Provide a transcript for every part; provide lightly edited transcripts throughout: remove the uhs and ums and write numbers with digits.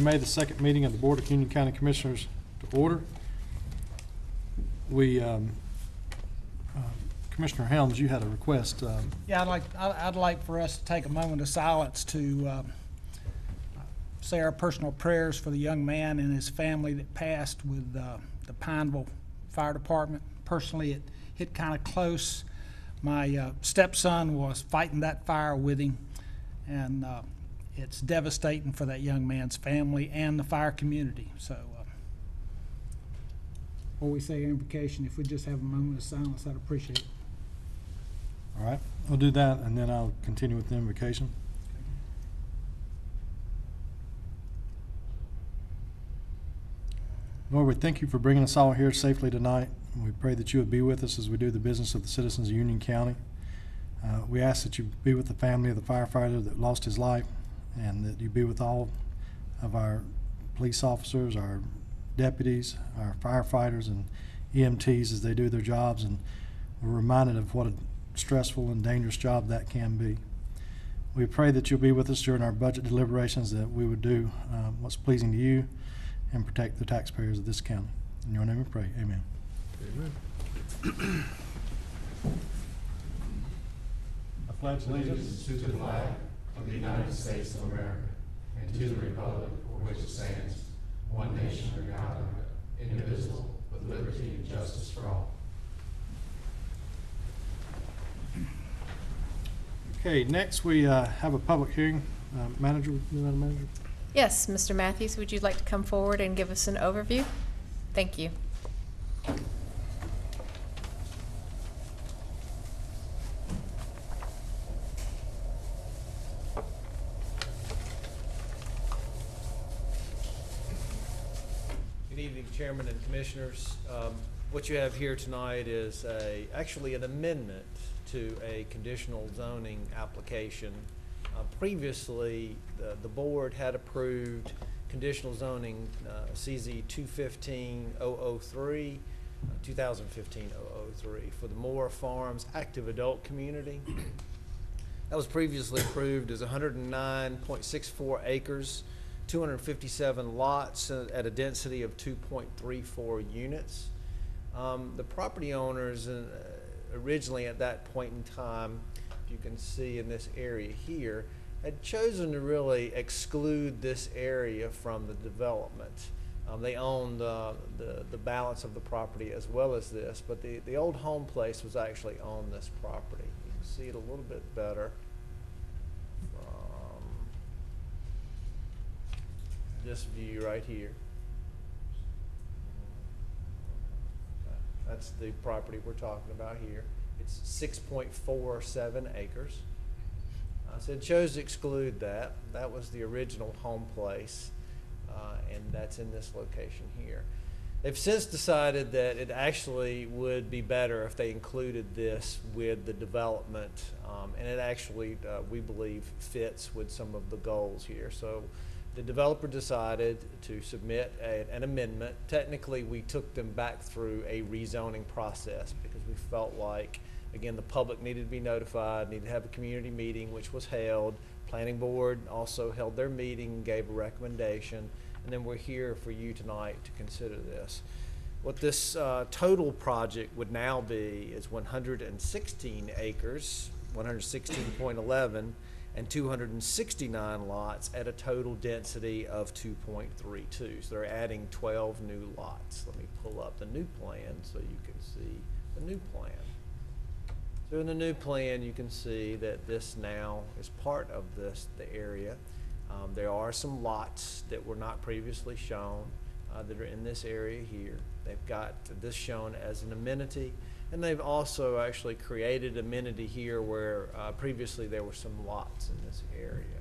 May the second meeting of the Board of Union County Commissioners to order. We, Commissioner Helms, you had a request. Yeah, I'd like for us to take a moment of silence to say our personal prayers for the young man and his family that passed with the Pineville Fire Department. Personally, it hit kind of close. My stepson was fighting that fire with him, and it's devastating for that young man's family and the fire community. So, before we say our invocation, if we just have a moment of silence, I'd appreciate it. All right, we'll do that, and then I'll continue with the invocation. Lord, we thank you for bringing us all here safely tonight. And we pray that you would be with us as we do the business of the citizens of Union County. We ask that you be with the family of the firefighter that lost his life, and that you be with all of our police officers, our deputies, our firefighters, and EMTs as they do their jobs. And we're reminded of what a stressful and dangerous job that can be. We pray that you'll be with us during our budget deliberations, that we would do what's pleasing to you and protect the taxpayers of this county. In your name we pray, amen. Amen. I pledge Allegiance to the flag of the United States of America and to the republic for which it stands, one nation under God, indivisible, with liberty and justice for all. Okay, next we have a public hearing. Madam Manager? Yes, Mr. Matthews, would you like to come forward and give us an overview? Thank you. Good evening, Chairman and Commissioners. What you have here tonight is actually an amendment to a conditional zoning application. Previously, the board had approved conditional zoning CZ 215-003, 2015-003 for the Moore Farms Active Adult Community. That was previously approved as 109.64 acres, 257 lots at a density of 2.34 units. The property owners originally at that point in time, you can see in this area here, had chosen to really exclude this area from the development. They owned the balance of the property as well as this, but the old home place was actually on this property. You can see it a little bit better from this view right here. That's the property we're talking about here. It's 6.47 acres. So it chose to exclude that. That was the original home place, and that's in this location here. They've since decided that it actually would be better if they included this with the development, and it actually, we believe, fits with some of the goals here. So the developer decided to submit an amendment. Technically, we took them back through a rezoning process because we felt like, again, the public needed to be notified, needed to have a community meeting, which was held. Planning board also held their meeting, gave a recommendation, and then we're here for you tonight to consider this. What this total project would now be is 116 acres, 116.11, and 269 lots at a total density of 2.32. So they're adding 12 new lots. Let me pull up the new plan so you can see the new plan. So in the new plan, you can see that this now is part of the area. There are some lots that were not previously shown that are in this area here. They've got this shown as an amenity, and they've also actually created amenity here where previously there were some lots in this area.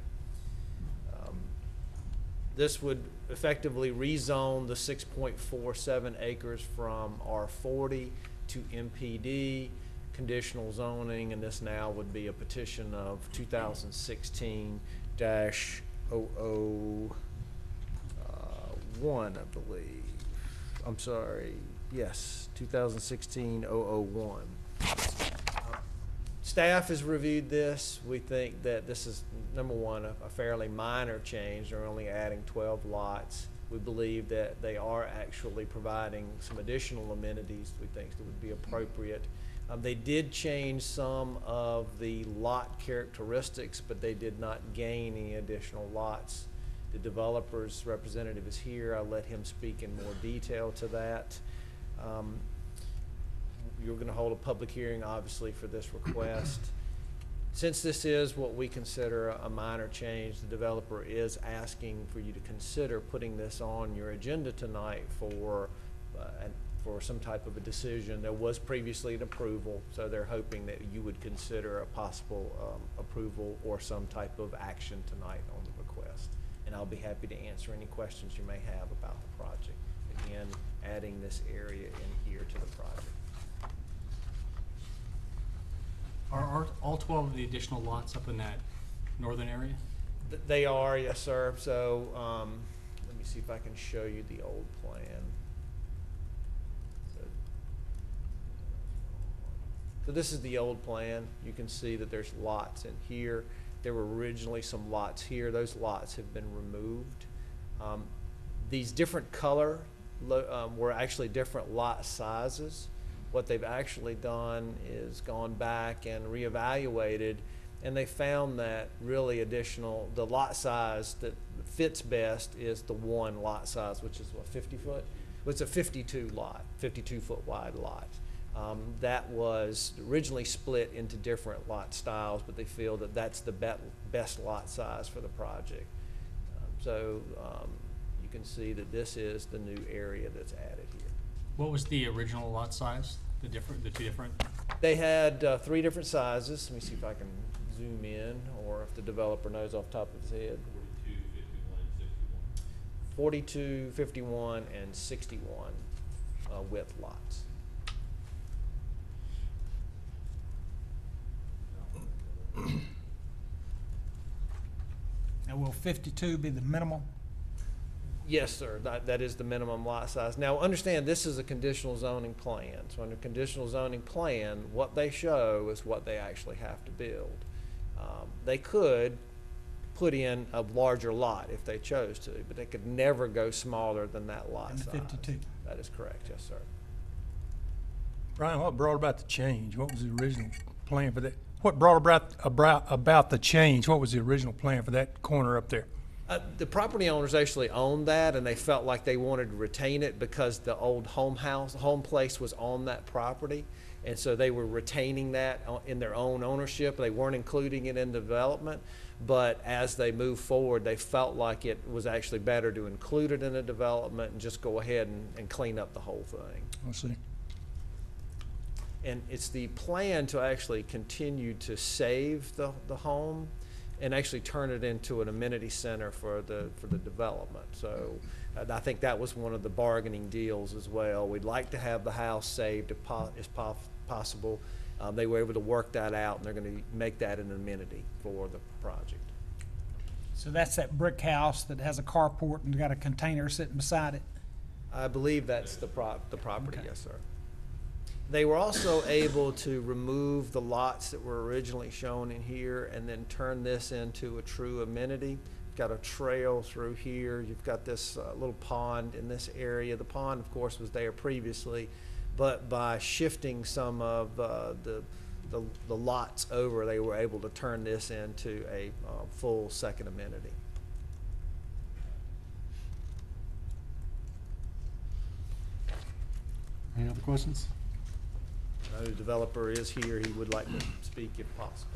This would effectively rezone the 6.47 acres from R40 to MPD, conditional zoning, and this now would be a petition of 2016-001, I believe. I'm sorry, yes, 2016-001. Staff has reviewed this. We think that this is, number one, a fairly minor change. They're only adding 12 lots. We believe that they are actually providing some additional amenities we think that would be appropriate. They did change some of the lot characteristics, but they did not gain any additional lots. The developer's representative is here. I'll let him speak in more detail to that. You're going to hold a public hearing, obviously, for this request. Since this is what we consider a minor change, the developer is asking for you to consider putting this on your agenda tonight for some type of a decision. There was previously an approval, so they're hoping that you would consider a possible approval or some type of action tonight on the request. And I'll be happy to answer any questions you may have about the project. Again, adding this area in here to the project. Are all 12 of the additional lots up in that northern area? They are, yes, sir. So let me see if I can show you the old plan. So this is the old plan. You can see that there's lots in here. There were originally some lots here. Those lots have been removed. These different color were actually different lot sizes. What they've actually done is gone back and reevaluated, and they found that really the lot size that fits best is the one lot size, which is what, 50 foot? Well, it's a 52 lot, 52 foot wide lot. That was originally split into different lot styles, but they feel that that's the best lot size for the project. So you can see that this is the new area that's added here. What was the original lot size? The two different? They had 3 different sizes. Let me see if I can zoom in, or if the developer knows off the top of his head. 42, 51, and 61 width lots. Now, will 52 be the minimum? Yes, sir, that is the minimum lot size. Now, understand, this is a conditional zoning plan. So under conditional zoning plan, what they show is what they actually have to build. They could put in a larger lot if they chose to, but they could never go smaller than that lot Than the size. 52. That is correct, yes, sir. Brian, what brought about the change? What was the original plan for that? What brought about the change? What was the original plan for that corner up there? The property owners actually owned that, and they felt like they wanted to retain it because the old home place was on that property. And so they were retaining that in their own ownership. They weren't including it in development. But as they moved forward, they felt like it was actually better to include it in the development and just go ahead and clean up the whole thing. I see. And it's the plan to actually continue to save the home and actually turn it into an amenity center for the development. So I think that was one of the bargaining deals as well. We'd like to have the house saved if possible. They were able to work that out, and they're going to make that an amenity for the project. So that's that brick house that has a carport and got a container sitting beside it? I believe that's the property, Okay. yes, sir. They were also able to remove the lots that were originally shown in here and then turn this into a true amenity. Got a trail through here. You've got this little pond in this area. The pond, of course, was there previously, but by shifting some of the lots over, they were able to turn this into a full second amenity. Any other questions? I know the developer is here. He would like to speak if possible.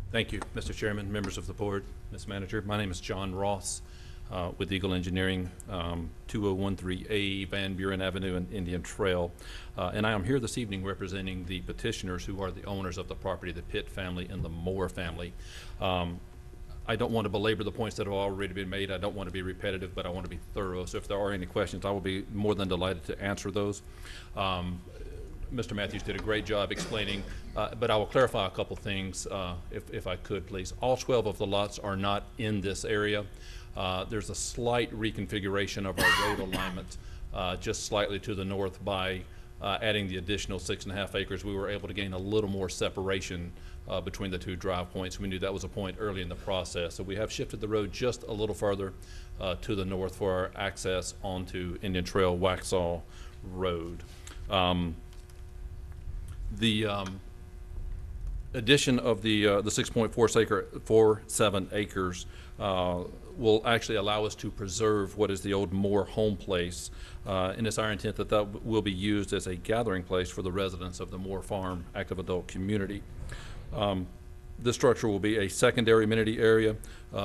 Thank you, Mr. Chairman, members of the board, Ms. Manager. My name is John Ross with Eagle Engineering, 2013A Van Buren Avenue and Indian Trail. And I am here this evening representing the petitioners who are the owners of the property, the Pitt family and the Moore family. I don't want to belabor the points that have already been made. I don't want to be repetitive, but I want to be thorough. So if there are any questions, I will be more than delighted to answer those. Mr. Matthews did a great job explaining, but I will clarify a couple things, if I could, please. All 12 of the lots are not in this area. There's a slight reconfiguration of our road alignment, just slightly to the north by adding the additional 6.5 acres. We were able to gain a little more separation between the two drive points. We knew that was a point early in the process. So we have shifted the road just a little further to the north for our access onto Indian Trail Waxhaw Road. The addition of the 6.47 acres will actually allow us to preserve what is the old Moore home place, and it's our intent that that will be used as a gathering place for the residents of the Moore Farm active adult community. This structure will be a secondary amenity area,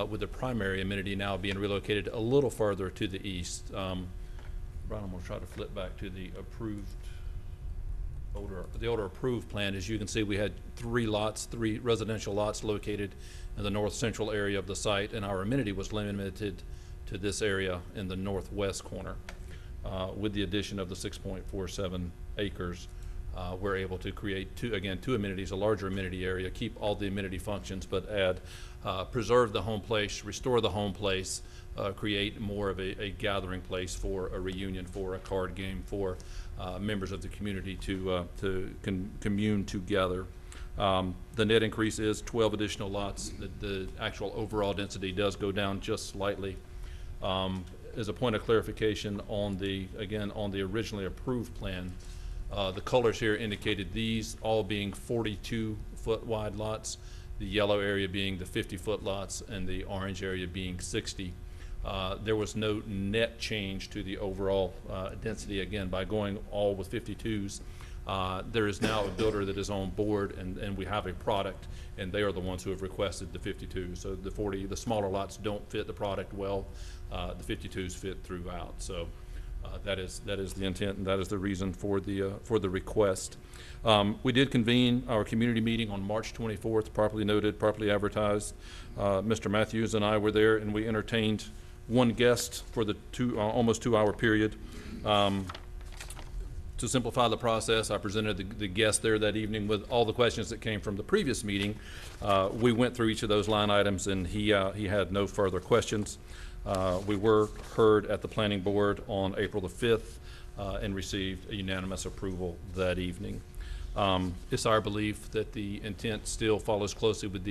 with the primary amenity now being relocated a little further to the east. Brian, I'm going to try to flip back to the older approved plan. As you can see, we had 3 residential lots located in the north central area of the site, and our amenity was limited to this area in the northwest corner. With the addition of the 6.47 acres, we're able to create two amenities, a larger amenity area, keep all the amenity functions, but preserve the home place, restore the home place, create more of a gathering place for a reunion, for a card game, for members of the community to commune together. The net increase is 12 additional lots. The actual overall density does go down just slightly. As a point of clarification on the originally approved plan, the colors here indicated these all being 42-foot wide lots, the yellow area being the 50-foot lots, and the orange area being 60. There was no net change to the overall density. Again, by going all with 52s, there is now a builder that is on board, and we have a product, and they are the ones who have requested the 52. So the smaller lots don't fit the product well. The 52s fit throughout. So that is the intent, and that is the reason for the request. We did convene our community meeting on March 24th, properly noted, properly advertised. Mr. Matthews and I were there, and we entertained one guest for the almost 2-hour period. To simplify the process, I presented the guest there that evening with all the questions that came from the previous meeting. We went through each of those line items, and he had no further questions. We were heard at the planning board on April the 5th and received a unanimous approval that evening. It's our belief that the intent still follows closely with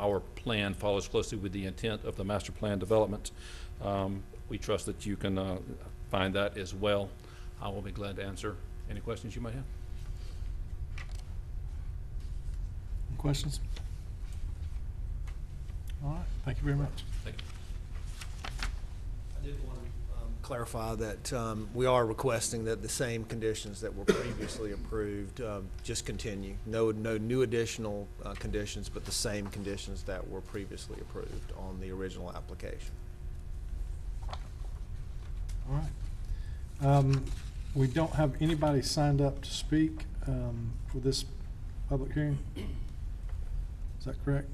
our plan follows closely with the intent of the master plan development. We trust that you can find that as well. I will be glad to answer any questions you might have. Any questions? All right, thank you very much. Thank you. I did want to clarify that we are requesting that the same conditions that were previously approved just continue. No new additional conditions, but the same conditions that were previously approved on the original application. All right. We don't have anybody signed up to speak for this public hearing. Is that correct?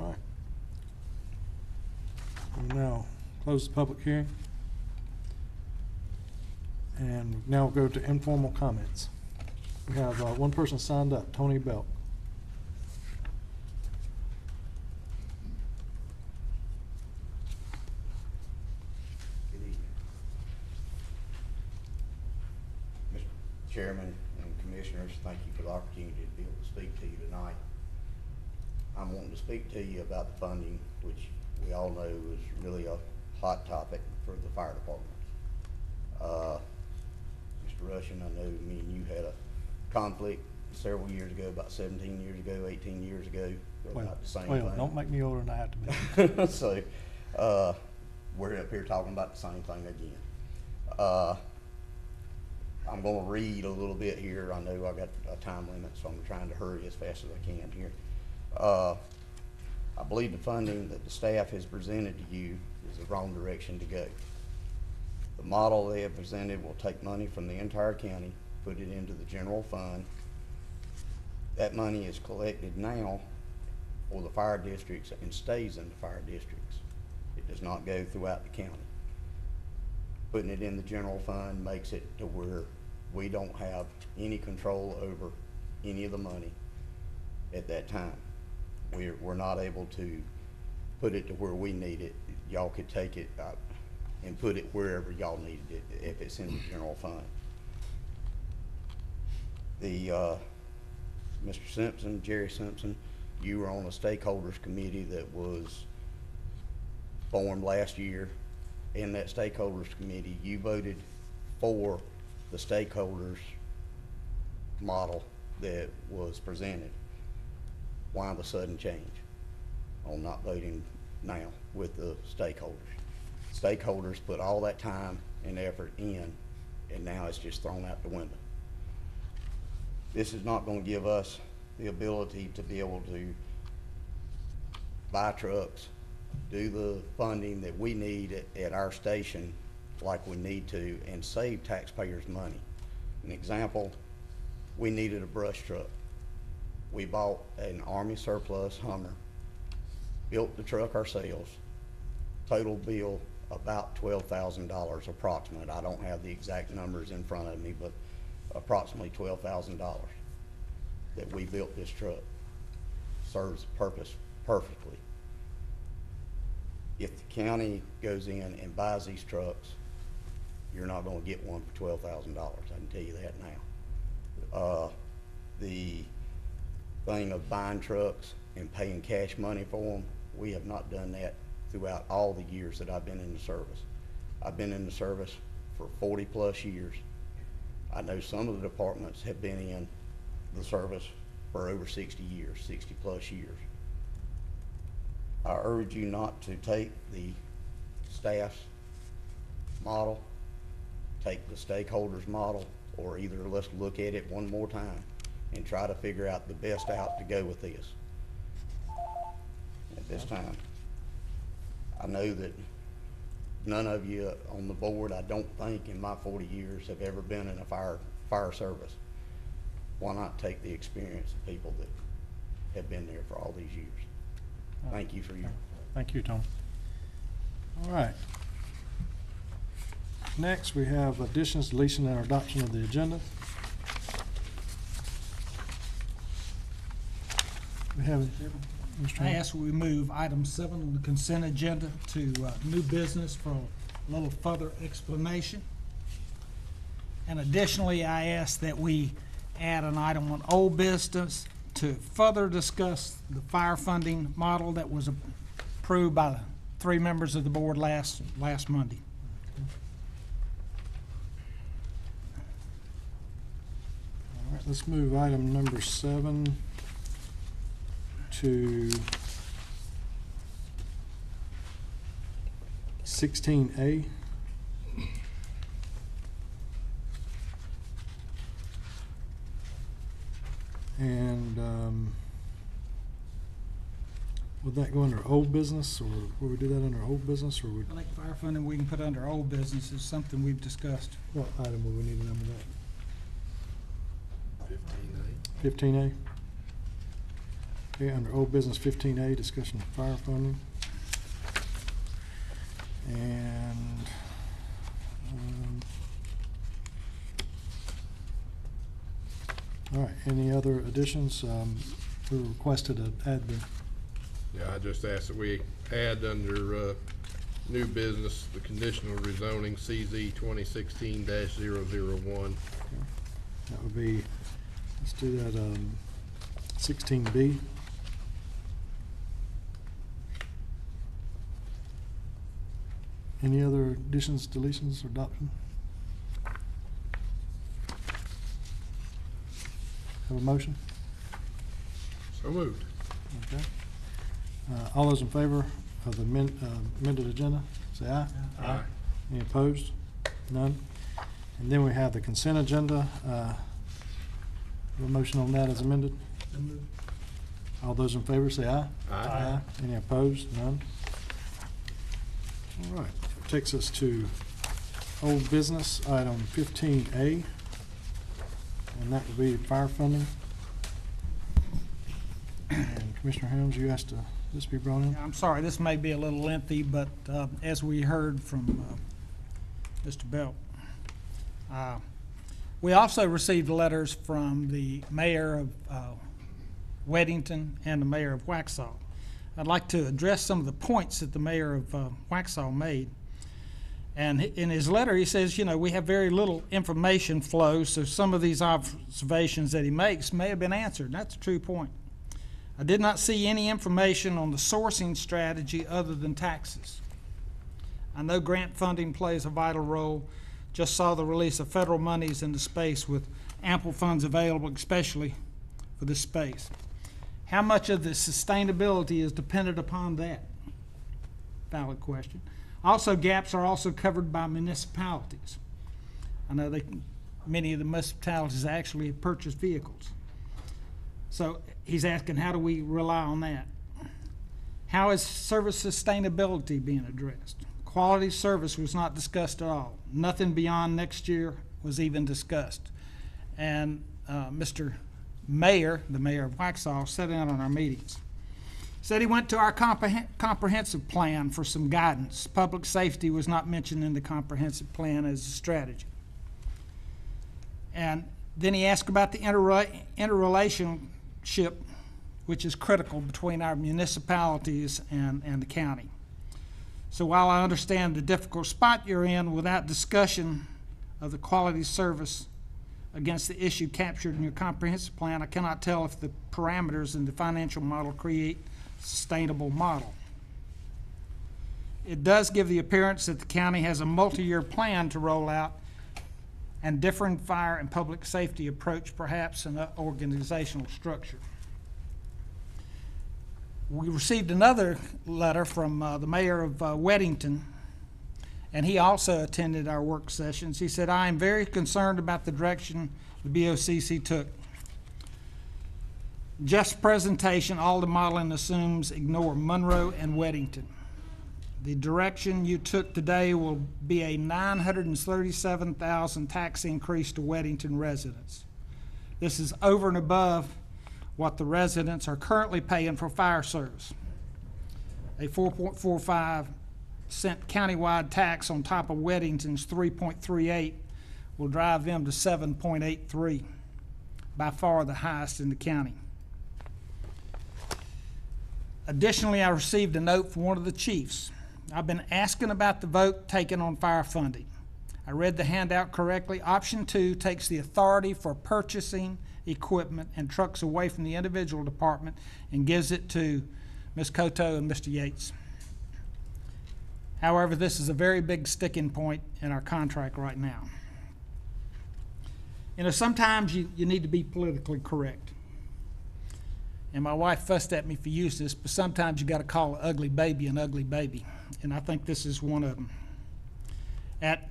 All right. We'll now close the public hearing. And now we'll go to informal comments. We have one person signed up, Tony Belk. Good evening. Mr. Chairman and Commissioners, thank you for the opportunity to be able to speak to you tonight. I'm wanting to speak to you about the funding, which we all know is really a hot topic for the fire department. Mr. Rushing, I know me and you had a conflict several years ago, about 17 years ago, 18 years ago, about the same thing. Don't make me older than I have to be. So, we're up here talking about the same thing again. I'm gonna read a little bit here. I know I got a time limit, so I'm trying to hurry as fast as I can here. I believe the funding that the staff has presented to you is the wrong direction to go. The model they have presented will take money from the entire county, put it into the general fund. That money is collected now for the fire districts and stays in the fire districts. It does not go throughout the county. Putting it in the general fund makes it to where We don't have any control over any of the money at that time. We're not able to put it to where we need it. Y'all could take it and put it wherever y'all needed it, if it's in the general fund. Mr. Simpson, Jerry Simpson, you were on a stakeholders committee that was formed last year. In that stakeholders committee, you voted for the stakeholders model that was presented. Why the sudden change on not voting now with the stakeholders? Stakeholders put all that time and effort in, and now it's just thrown out the window. This is not going to give us the ability to be able to buy trucks, do the funding that we need at our station like we need to, and save taxpayers money. An example, we needed a brush truck. We bought an Army surplus Hummer, built the truck ourselves, total bill about $12,000 approximate. I don't have the exact numbers in front of me, but approximately $12,000 that we built this truck. Serves the purpose perfectly. If the county goes in and buys these trucks, you're not going to get one for $12,000. I can tell you that now. The thing of buying trucks and paying cash money for them, we have not done that throughout all the years that I've been in the service. I've been in the service for 40 plus years. I know some of the departments have been in the service for over 60 years, 60 plus years. I urge you not to take the staff's model, take the stakeholders model, or either let's look at it one more time and try to figure out the best out to go with this. At this time, I know that none of you on the board, I don't think in my 40 years, have ever been in a fire service. Why not take the experience of people that have been there for all these years? Thank you for your. Thank you, Tom. All right. Next, we have additions, deletion, and adoption of the agenda. We have, Mr. I Hammond. ask we move item 7 on the consent agenda to new business for a little further explanation. And additionally, I ask that we add an item on old business to further discuss the fire funding model that was approved by the 3 members of the board last Monday. All right, let's move item number 7 to 16A. And would that go under old business, or would we do that under old business, or would, I think fire funding we can put under old business is something we've discussed. what item would we need to number that? 15A. Okay, under old business 15A, discussion of fire funding. And all right, any other additions? We requested to add the, Yeah, I just asked that we add under new business, the conditional rezoning CZ 2016-001. that would be, let's do that, 16B. Any other additions, deletions, or adoption? Have a motion? So moved. Okay. All those in favor of the amended agenda, say aye. Aye. Any opposed? None. And then we have the consent agenda. Have a motion on that as amended? All those in favor, say aye. Aye. Any opposed? None. All right. That takes us to old business, item 15A, and that would be fire funding. And Commissioner Helms, you asked to this be brought in? I'm sorry, this may be a little lengthy, but as we heard from Mr. Belt, We also received letters from the mayor of Weddington and the mayor of Waxhaw. I'd like to address some of the points that the mayor of Waxhaw made. And in his letter, he says, you know, we have very little information flow, so some of these observations that he makes may have been answered. That's a true point. I did not see any information on the sourcing strategy other than taxes. I know grant funding plays a vital role. Just saw the release of federal monies into space with ample funds available, especially for this space. How much of the sustainability is dependent upon that? Valid question. Also, gaps are also covered by municipalities. I know many of the municipalities actually have purchased vehicles. So he's asking, how do we rely on that? How is service sustainability being addressed? Quality service was not discussed at all. Nothing beyond next year was even discussed. And Mr. Mayor, the mayor of Waxhaw, sat in on our meetings. Said he went to our comprehensive plan for some guidance. Public safety was not mentioned in the comprehensive plan as a strategy. And then he asked about the interrelationship, which is critical between our municipalities and the county. So while I understand the difficult spot you're in, without discussion of the quality service against the issue captured in your comprehensive plan, I cannot tell if the parameters in the financial model create a sustainable model. It does give the appearance that the county has a multi-year plan to roll out and different fire and public safety approach, perhaps an organizational structure. We received another letter from the mayor of Weddington, and he also attended our work sessions. He said, I am very concerned about the direction the BOCC took. Just presentation, all the modeling assumes ignore Monroe and Weddington. The direction you took today will be a $937,000 tax increase to Weddington residents. This is over and above what the residents are currently paying for fire service. A 4.45 cent countywide tax on top of Weddington's 3.38 will drive them to 7.83, by far the highest in the county. Additionally, I received a note from one of the chiefs. I've been asking about the vote taken on fire funding. I read the handout correctly. Option 2 takes the authority for purchasing equipment and trucks away from the individual department and gives it to Ms. Coto and Mr. Yates. However, this is a very big sticking point in our contract right now. You know, sometimes you need to be politically correct. And my wife fussed at me for using this, but sometimes you got to call an ugly baby an ugly baby. And I think this is one of them. At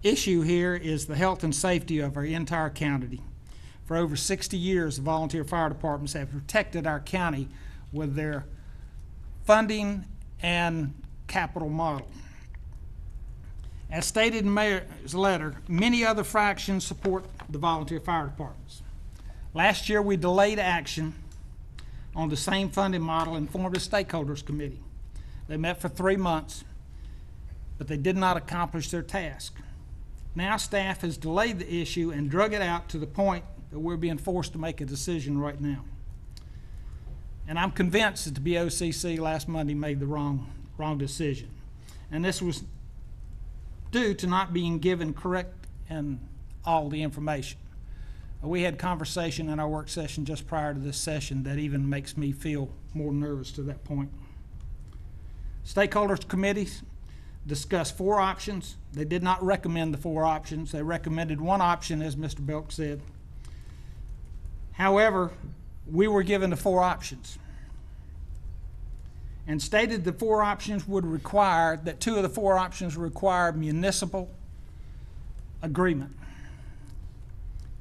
issue here is the health and safety of our entire county. For over 60 years, the volunteer fire departments have protected our county with their funding and capital model. As stated in the mayor's letter, many other fractions support the volunteer fire departments. Last year, we delayed action on the same funding model and formed a stakeholders committee. They met for 3 months, but they did not accomplish their task. Now staff has delayed the issue and drug it out to the point that we're being forced to make a decision right now. And I'm convinced that the BOCC last Monday made the wrong decision. And this was due to not being given correct and all the information. We had conversation in our work session just prior to this session that even makes me feel more nervous to that point. Stakeholders committees discussed 4 options. They did not recommend the 4 options. They recommended one option, as Mr. Belk said. However, we were given the 4 options and stated the 4 options would require, that 2 of the 4 options require municipal agreement.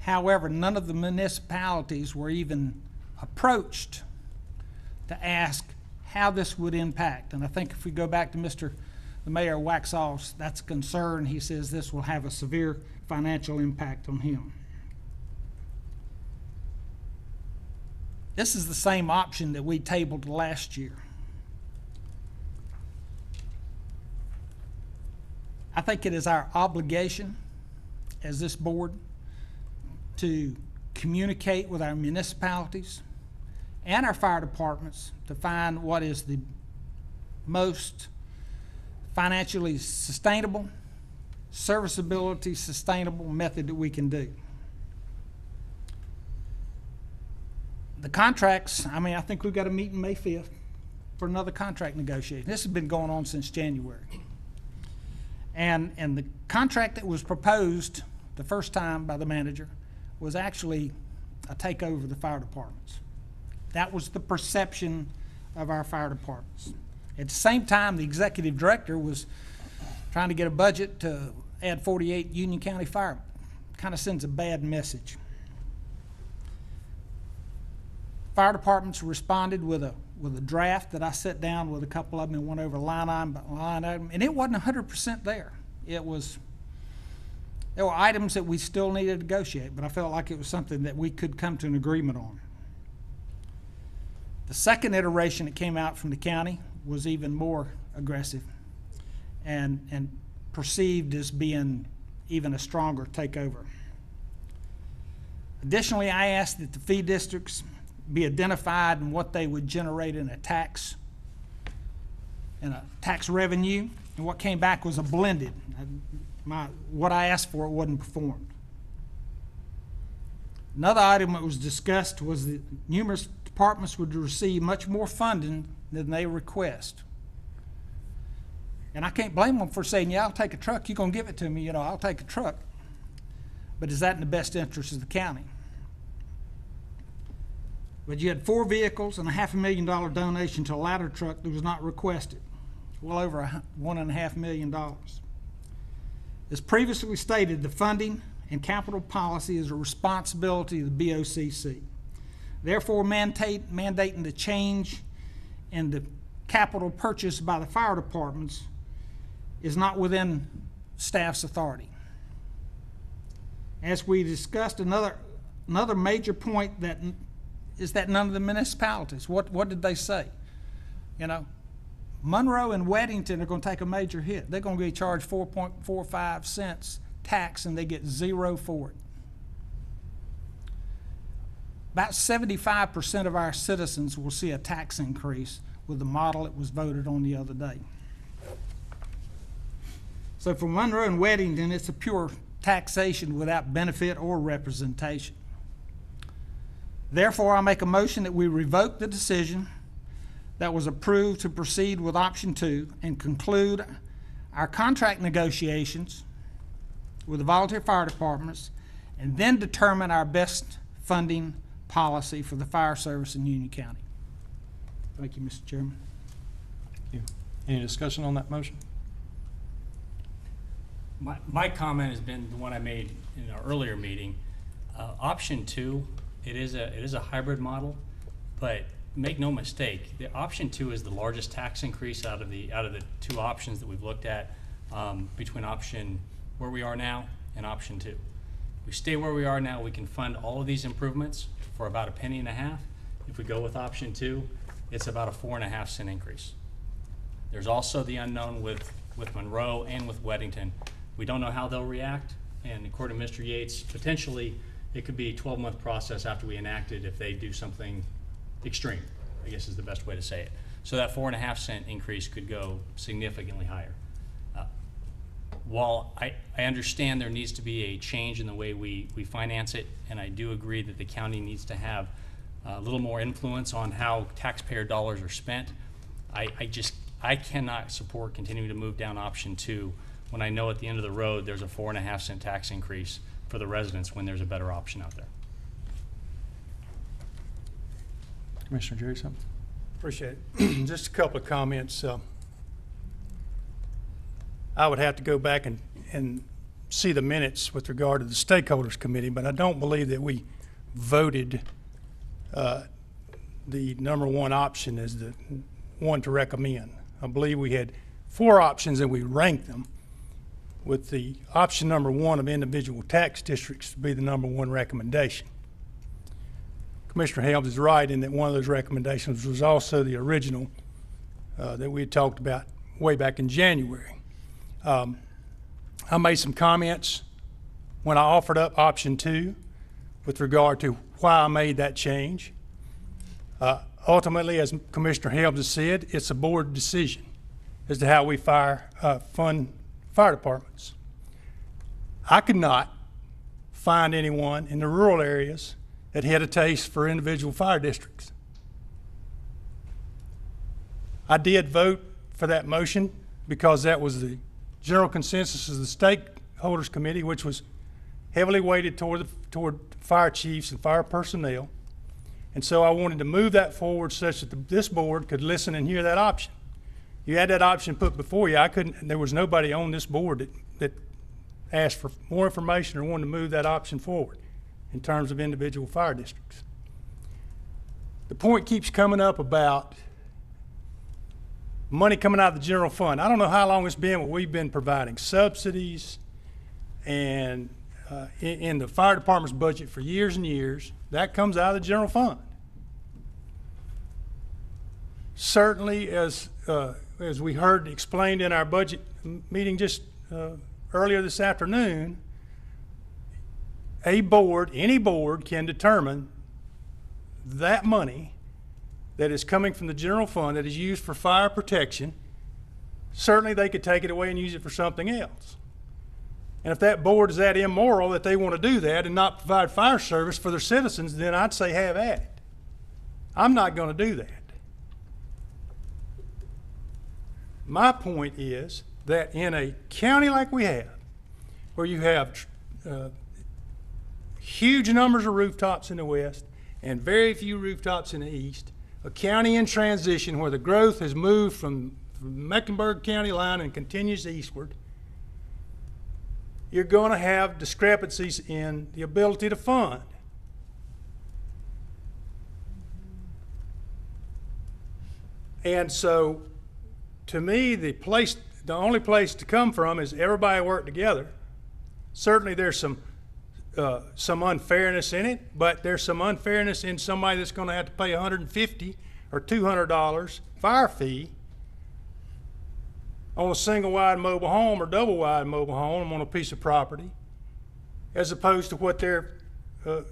However, none of the municipalities were even approached to ask how this would impact. And I think if we go back to the Mayor of Waxhaw, that's a concern. He says this will have a severe financial impact on him. This is the same option that we tabled last year. I think it is our obligation as this board to communicate with our municipalities and our fire departments to find what is the most financially sustainable, serviceability sustainable method that we can do. The contracts, I mean, I think we've got a meeting May 5th for another contract negotiation. This has been going on since January. And the contract that was proposed the first time by the manager was actually a takeover of the fire departments. That was the perception of our fire departments. At the same time, the executive director was trying to get a budget to add 48 Union County firemen. Kind of sends a bad message. Fire departments responded with a draft that I sat down with a couple of them and went over line item by line item, and it wasn't 100% there. There were items that we still needed to negotiate, but I felt like it was something that we could come to an agreement on. The second iteration that came out from the county was even more aggressive and perceived as being even a stronger takeover. Additionally, I asked that the fee districts be identified and what they would generate in a tax revenue, and what came back was a blended. What I asked for wasn't performed. Another item that was discussed was that numerous departments would receive much more funding than they request. And I can't blame them for saying, yeah, I'll take a truck, you're gonna give it to me, I'll take a truck. But is that in the best interest of the county? But you had 4 vehicles and a $500,000 donation to a ladder truck that was not requested. Well over $1.5 million. As previously stated, the funding and capital policy is a responsibility of the BOCC. Therefore, mandating the change in the capital purchase by the fire departments is not within staff's authority. As we discussed, another major point that is that none of the municipalities, what did they say? Monroe and Weddington are going to take a major hit. They're going to be charged 4.45 cents tax, and they get 0 for it. About 75% of our citizens will see a tax increase with the model that was voted on the other day. So for Monroe and Weddington, it's a pure taxation without benefit or representation. Therefore, I make a motion that we revoke the decision that was approved to proceed with option 2 and conclude our contract negotiations with the volunteer fire departments, and then determine our best funding policy for the fire service in Union County. Thank you, Mr. Chairman. Thank you. Any discussion on that motion? My comment has been the one I made in our earlier meeting. Option 2, it is a hybrid model, but make no mistake, the option 2 is the largest tax increase out of the 2 options that we've looked at, between option where we are now and option 2. We stay where we are now, we can fund all of these improvements for about $0.015. If we go with option 2, it's about a 4.5 cent increase. There's also the unknown with Monroe and with Weddington. We don't know how they'll react, and according to Mr. Yates, potentially it could be a 12-month process after we enact it if they do something extreme, I guess is the best way to say it. So that 4.5 cent increase could go significantly higher. While I understand there needs to be a change in the way we finance it, and I do agree that the county needs to have a little more influence on how taxpayer dollars are spent, I cannot support continuing to move down option 2 when I know at the end of the road there's a 4.5 cent tax increase for the residents when there's a better option out there. Commissioner Jerry, something? Appreciate it. Just a couple of comments. I would have to go back and see the minutes with regard to the stakeholders committee, but I don't believe that we voted the number 1 option as the one to recommend. I believe we had 4 options and we ranked them, with the option number 1 of individual tax districts to be the number 1 recommendation. Commissioner Helms is right in that one of those recommendations was also the original that we had talked about way back in January. I made some comments when I offered up option 2 with regard to why I made that change. Ultimately, as Commissioner Helms has said, it's a board decision as to how we fund fire departments. I could not find anyone in the rural areas that had a taste for individual fire districts. I did vote for that motion because that was the general consensus of the stakeholders committee, which was heavily weighted toward fire chiefs and fire personnel. And so I wanted to move that forward such that this board could listen and hear that option. You had that option put before you. There was nobody on this board that asked for more information or wanted to move that option forward in terms of individual fire districts. The point keeps coming up about money coming out of the general fund. I don't know how long it's been, but we've been providing subsidies and in the fire department's budget for years and years. That comes out of the general fund. Certainly, as we heard explained in our budget meeting just earlier this afternoon, any board can determine that money that is coming from the general fund that is used for fire protection. Certainly they could take it away and use it for something else. And if that board is that immoral that they want to do that and not provide fire service for their citizens, then I'd say have at it. I'm not going to do that. My point is that in a county like we have, where you have huge numbers of rooftops in the west and very few rooftops in the east, a county in transition where the growth has moved from Mecklenburg County line and continues eastward, you're going to have discrepancies in the ability to fund. And so, to me, the only place to come from is everybody work together. Certainly there's some unfairness in it, but there's some unfairness in somebody that's going to have to pay $150 or $200 fire fee on a single wide mobile home or double wide mobile home on a piece of property, as opposed to what their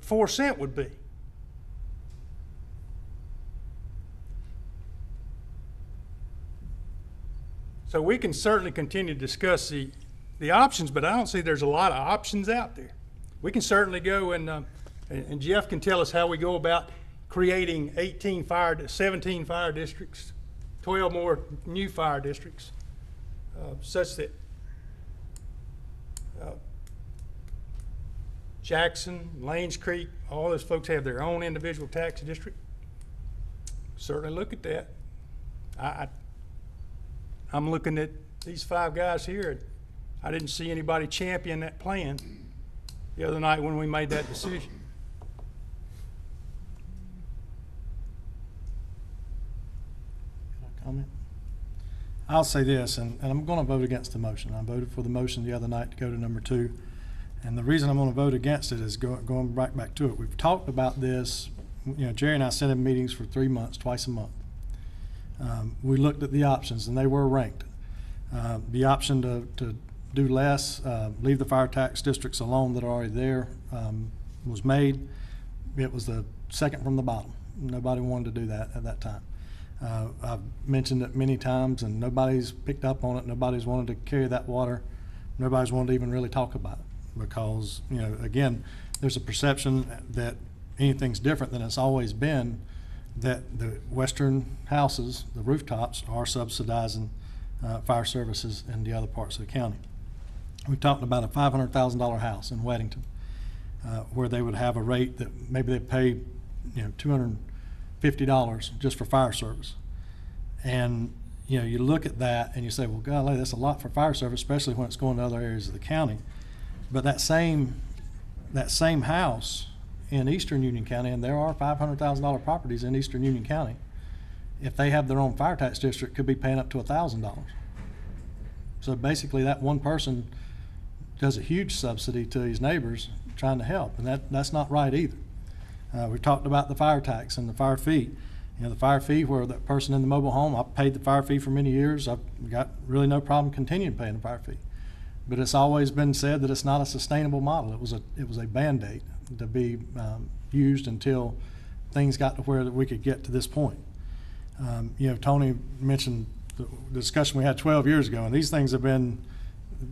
4 cent would be. So we can certainly continue to discuss the options, but I don't see there's a lot of options out there. We can certainly go and Jeff can tell us how we go about creating 17 fire districts, 12 more new fire districts, such that Jackson, Lanes Creek, all those folks have their own individual tax district. Certainly look at that. I'm looking at these 5 guys here, and I didn't see anybody champion that plan the other night when we made that decision. Comment? I'll say this, and I'm going to vote against the motion. I voted for the motion the other night to go to number 2. And the reason I'm going to vote against it is going right back to it. We've talked about this. You know, Jerry and I sat in meetings for 3 months, twice a month. We looked at the options, and they were ranked. The option to do less, leave the fire tax districts alone that are already there, was made. It was the second from the bottom. Nobody wanted to do that at that time. I've mentioned it many times, and nobody's picked up on it. Nobody's wanted to carry that water. Nobody's wanted to even really talk about it because, you know, again, there's a perception that anything's different than it's always been, that the western houses, the rooftops, are subsidizing fire services in the other parts of the county. We talked about a $500,000 house in Weddington where they would have a rate that maybe they pay, you know, $250 just for fire service. And, you know, you look at that and you say, well, golly, that's a lot for fire service, especially when it's going to other areas of the county. But that same house in Eastern Union County, and there are $500,000 properties in Eastern Union County, if they have their own fire tax district, could be paying up to $1,000. So basically that one person does a huge subsidy to his neighbors trying to help, and that's not right either. We talked about the fire tax and the fire fee. You know, the fire fee where that person in the mobile home, I've paid the fire fee for many years. I've got really no problem continuing paying the fire fee. But it's always been said that it's not a sustainable model. It was a Band-Aid. to be used until things got to where that we could get to this point. You know, Tony mentioned the discussion we had 12 years ago, and these things have been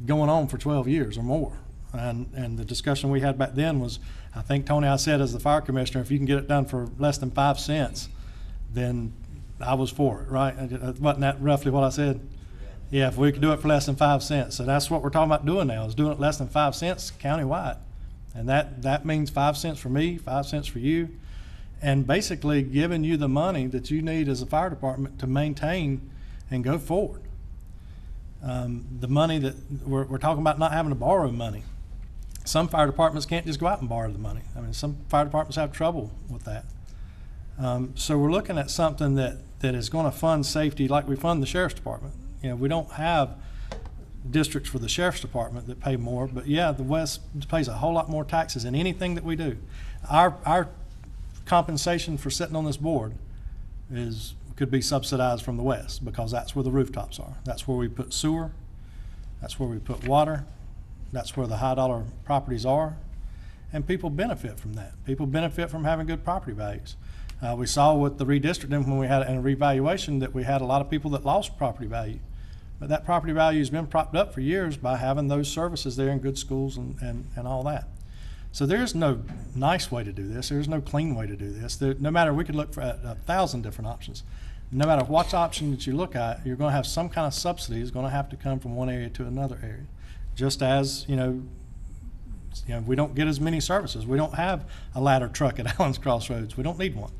going on for 12 years or more. And the discussion we had back then was, I think, Tony, I said as the fire commissioner, if you can get it done for less than 5 cents, then I was for it, right? Wasn't that roughly what I said? Yeah, if we could do it for less than 5 cents. So that's what we're talking about doing now, is doing it less than 5 cents countywide. And that means 5 cents for me, 5 cents for you, and basically giving you the money that you need as a fire department to maintain and go forward. The money that we're talking about, not having to borrow money. Some fire departments can't just go out and borrow the money. I mean, some fire departments have trouble with that. So we're looking at something that is going to fund safety like we fund the sheriff's department. You know, we don't have districts for the sheriff's department that pay more, but yeah, the West pays a whole lot more taxes in anything that we do. Our compensation for sitting on this board could be subsidized from the West, because that's where the rooftops are. That's where we put sewer. That's where we put water. That's where the high dollar properties are. And people benefit from that. People benefit from having good property values. We saw with the redistricting, when we had a revaluation, that we had a lot of people that lost property value. But that property value has been propped up for years by having those services there in good schools and all that. So there's no nice way to do this. There's no clean way to do this. No matter, we could look for 1,000 different options. No matter what option that you look at, you're going to have some kind of subsidy is going to have to come from one area to another area. Just as, you know, we don't get as many services. We don't have a ladder truck at Allen's Crossroads. We don't need one.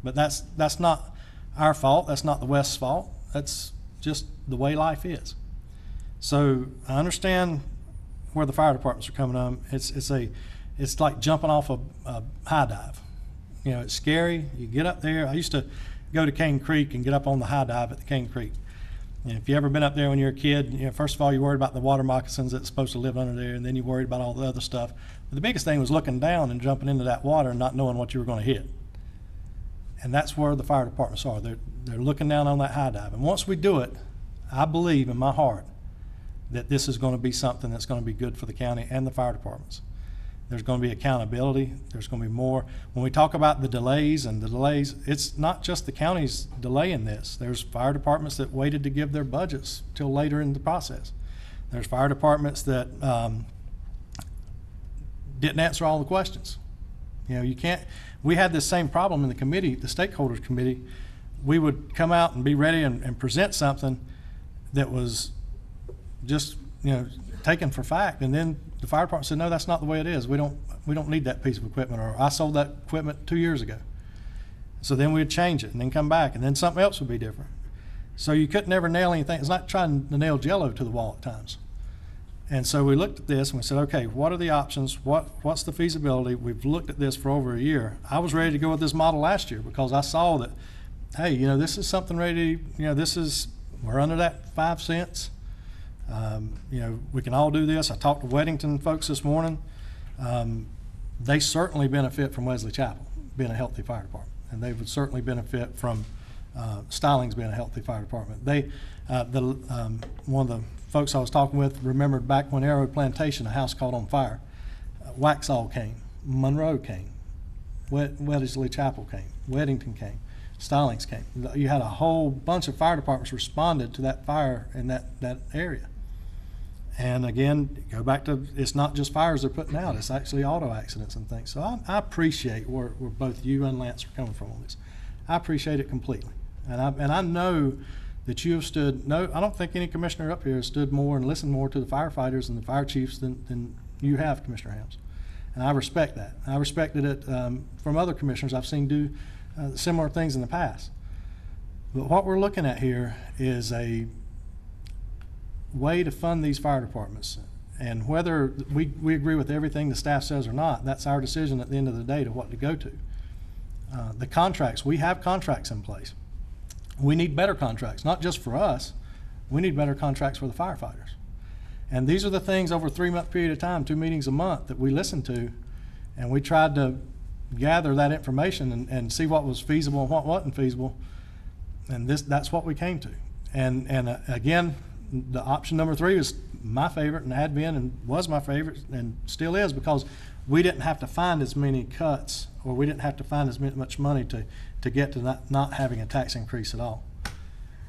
But that's not our fault. That's not the West's fault. That's just the way life is. So I understand where the fire departments are coming on. It's like jumping off a high dive. You know, it's scary. You get up there. I used to go to Cane Creek and get up on the high dive at the Cane Creek. And if you ever been up there when you're a kid, you know, first of all, you're worried about the water moccasins that's supposed to live under there, and then you're worried about all the other stuff. But the biggest thing was looking down and jumping into that water and not knowing what you were going to hit. And that's where the fire departments are. They're looking down on that high dive. And once we do it, I believe in my heart that this is going to be something that's going to be good for the county and the fire departments. There's going to be accountability. There's going to be more. When we talk about the delays, it's not just the county's delaying this. There's fire departments that waited to give their budgets till later in the process. There's fire departments that didn't answer all the questions. You know, you can't. We had this same problem in the committee, the stakeholders committee. We would come out and be ready and present something that was just, you know, taken for fact, and then the fire department said, no, that's not the way it is. We don't need that piece of equipment, or I sold that equipment 2 years ago. So then we'd change it and then come back, and then something else would be different. So you couldn't ever nail anything. It's like trying to nail Jell-O to the wall at times. And so we looked at this and we said, okay, what are the options? What's the feasibility? We've looked at this for over a year. I was ready to go with this model last year because I saw that, hey, you know, this is something ready, you know, we're under that 5 cents. You know, we can all do this. I talked to Weddington folks this morning. They certainly benefit from Wesley Chapel being a healthy fire department, and they would certainly benefit from Stallings being a healthy fire department. One of the folks I was talking with remembered back when Arrow Plantation, a house caught on fire. Waxhaw came, Monroe came, Wesley Chapel came, Weddington came, Stallings came. You had a whole bunch of fire departments responded to that fire in that area. And again, go back to, it's not just fires they're putting out, it's actually auto accidents and things. So I appreciate where both you and Lance are coming from on this. I appreciate it completely. And I know that you have stood, I don't think any commissioner up here has stood more and listened more to the firefighters and the fire chiefs than you have, Commissioner Helms. And I respect that. I respected it from other commissioners I've seen do similar things in the past. But what we're looking at here is a way to fund these fire departments. And whether we agree with everything the staff says or not, that's our decision at the end of the day to what to go to. The contracts, we have contracts in place. We need better contracts, not just for us. We need better contracts for the firefighters. And these are the things over a 3-month period of time, 2 meetings a month, that we listened to, and we tried to gather that information and see what was feasible and what wasn't feasible. And that's what we came to. And again, the option number 3 is my favorite and had been and was my favorite and still is, because we didn't have to find as many cuts, or we didn't have to find as much money to get to not having a tax increase at all.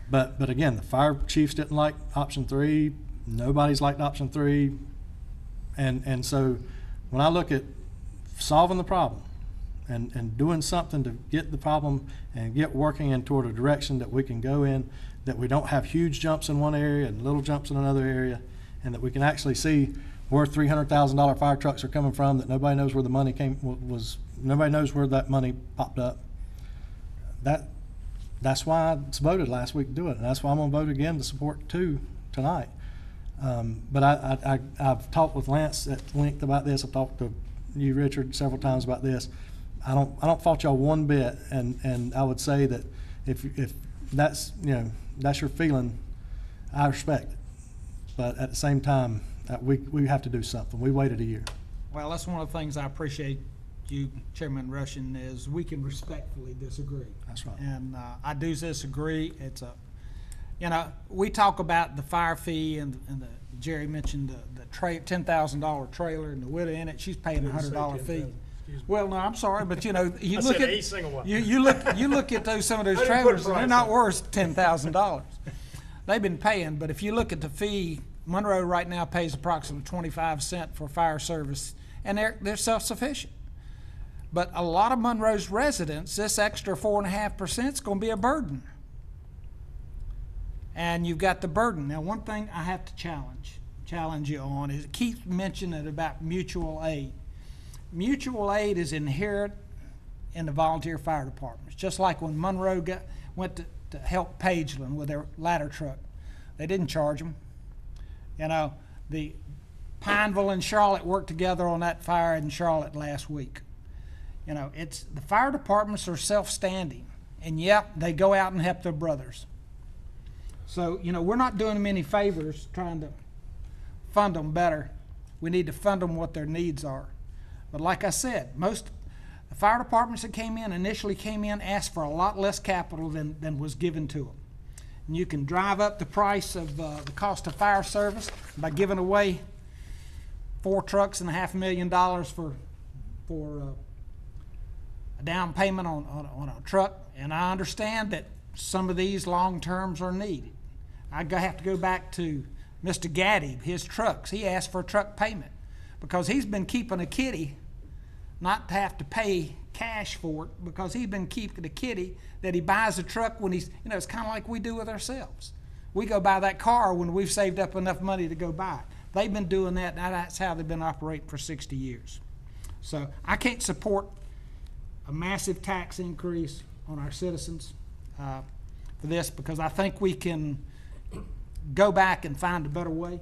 But again, the fire chiefs didn't like option 3. Nobody's liked option 3. And so when I look at solving the problem and doing something to get the problem and get working in toward a direction that we can go in, that we don't have huge jumps in one area and little jumps in another area, and that we can actually see where $300,000 fire trucks are coming from, that nobody knows where the money nobody knows where that money popped up. That's why it's voted last week to do it, and that's why I'm gonna vote again to support 2 tonight. But I've talked with Lance at length about this. I've talked to you, Richard, several times about this. I don't fault y'all one bit, and I would say that if that's, that's your feeling, I respect it. But at the same time, we have to do something. We waited a year. Well, that's one of the things I appreciate you, Chairman Rushing, is we can respectfully disagree. That's right. And I do disagree. It's we talk about the fire fee, and Jerry mentioned the $10,000 trailer, and the widow in it, she's paying a $100 fee. Well, no, I'm sorry, but you look at you look at some of those trailers, and they're not worth $10,000. They've been paying, but if you look at the fee, Monroe right now pays approximately 25 cents for fire service, and they're self-sufficient. But a lot of Monroe's residents, this extra 4.5% is going to be a burden. And you've got the burden. Now, one thing I have to challenge you on is it keeps mentioning about mutual aid. Mutual aid is inherent in the volunteer fire departments. Just like when Monroe went to help Pageland with their ladder truck, they didn't charge them. The Pineville and Charlotte worked together on that fire in Charlotte last week. It's the fire departments are self-standing, and yet they go out and help their brothers. So, we're not doing them any favors trying to fund them better. We need to fund them what their needs are. But like I said, most the fire departments that initially came in asked for a lot less capital than was given to them. And you can drive up the price of the cost of fire service by giving away 4 trucks and $500,000 for a down payment on a truck. And I understand that some of these long terms are needed. I have to go back to Mr. Gaddy, his trucks. He asked for a truck payment because he's been keeping a kitty, not to have to pay cash for it, because he's been keeping a kitty that he buys a truck when he's, it's kind of like we do with ourselves. We go buy that car when we've saved up enough money to go buy it. They've been doing that, and that's how they've been operating for 60 years. So I can't support a massive tax increase on our citizens for this, because I think we can go back and find a better way.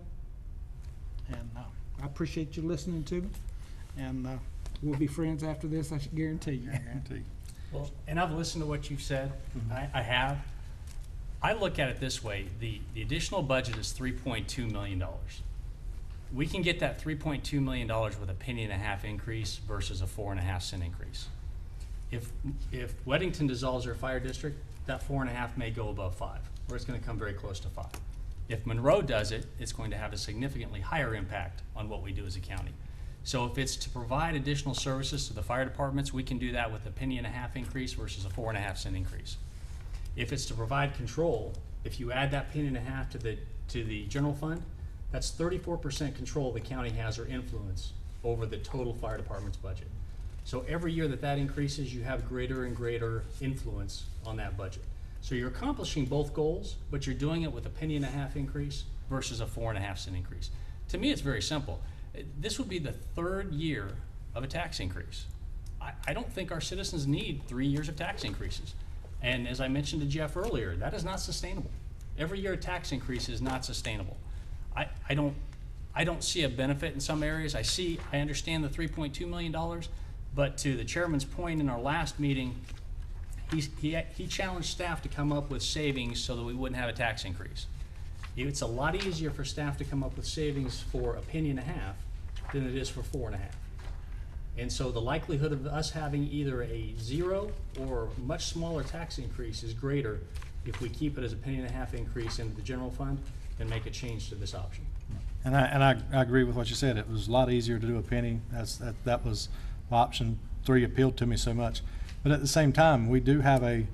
And I appreciate you listening to me, and we'll be friends after this, I should guarantee you. Well, and I've listened to what you've said. I have. I look at it this way. The additional budget is $3.2 million. We can get that $3.2 million with a $0.015 increase versus a 4.5 cent increase. If Weddington dissolves their fire district, that 4.5 may go above 5, or it's going to come very close to 5. If Monroe does it, it's going to have a significantly higher impact on what we do as a county. So if it's to provide additional services to the fire departments, we can do that with a $0.015 increase versus a 4.5 cent increase. If it's to provide control, if you add that $0.015 to the general fund, that's 34% control the county has or influence over the total fire department's budget. So every year that increases, you have greater and greater influence on that budget. So you're accomplishing both goals, but you're doing it with a $0.015 increase versus a 4.5 cent increase. To me, it's very simple. This would be the 3rd year of a tax increase. I don't think our citizens need 3 years of tax increases. And as I mentioned to Jeff earlier, that is not sustainable. Every year a tax increase is not sustainable. I don't see a benefit in some areas. I understand the $3.2 million, but to the chairman's point in our last meeting, he challenged staff to come up with savings so that we wouldn't have a tax increase. It's a lot easier for staff to come up with savings for a $0.015 than it is for 4.5. And so the likelihood of us having either a 0 or much smaller tax increase is greater if we keep it as a $0.015 increase into the general fund than make a change to this option. And I agree with what you said. It was a lot easier to do a penny. That was option 3 appealed to me so much. But at the same time, we do have a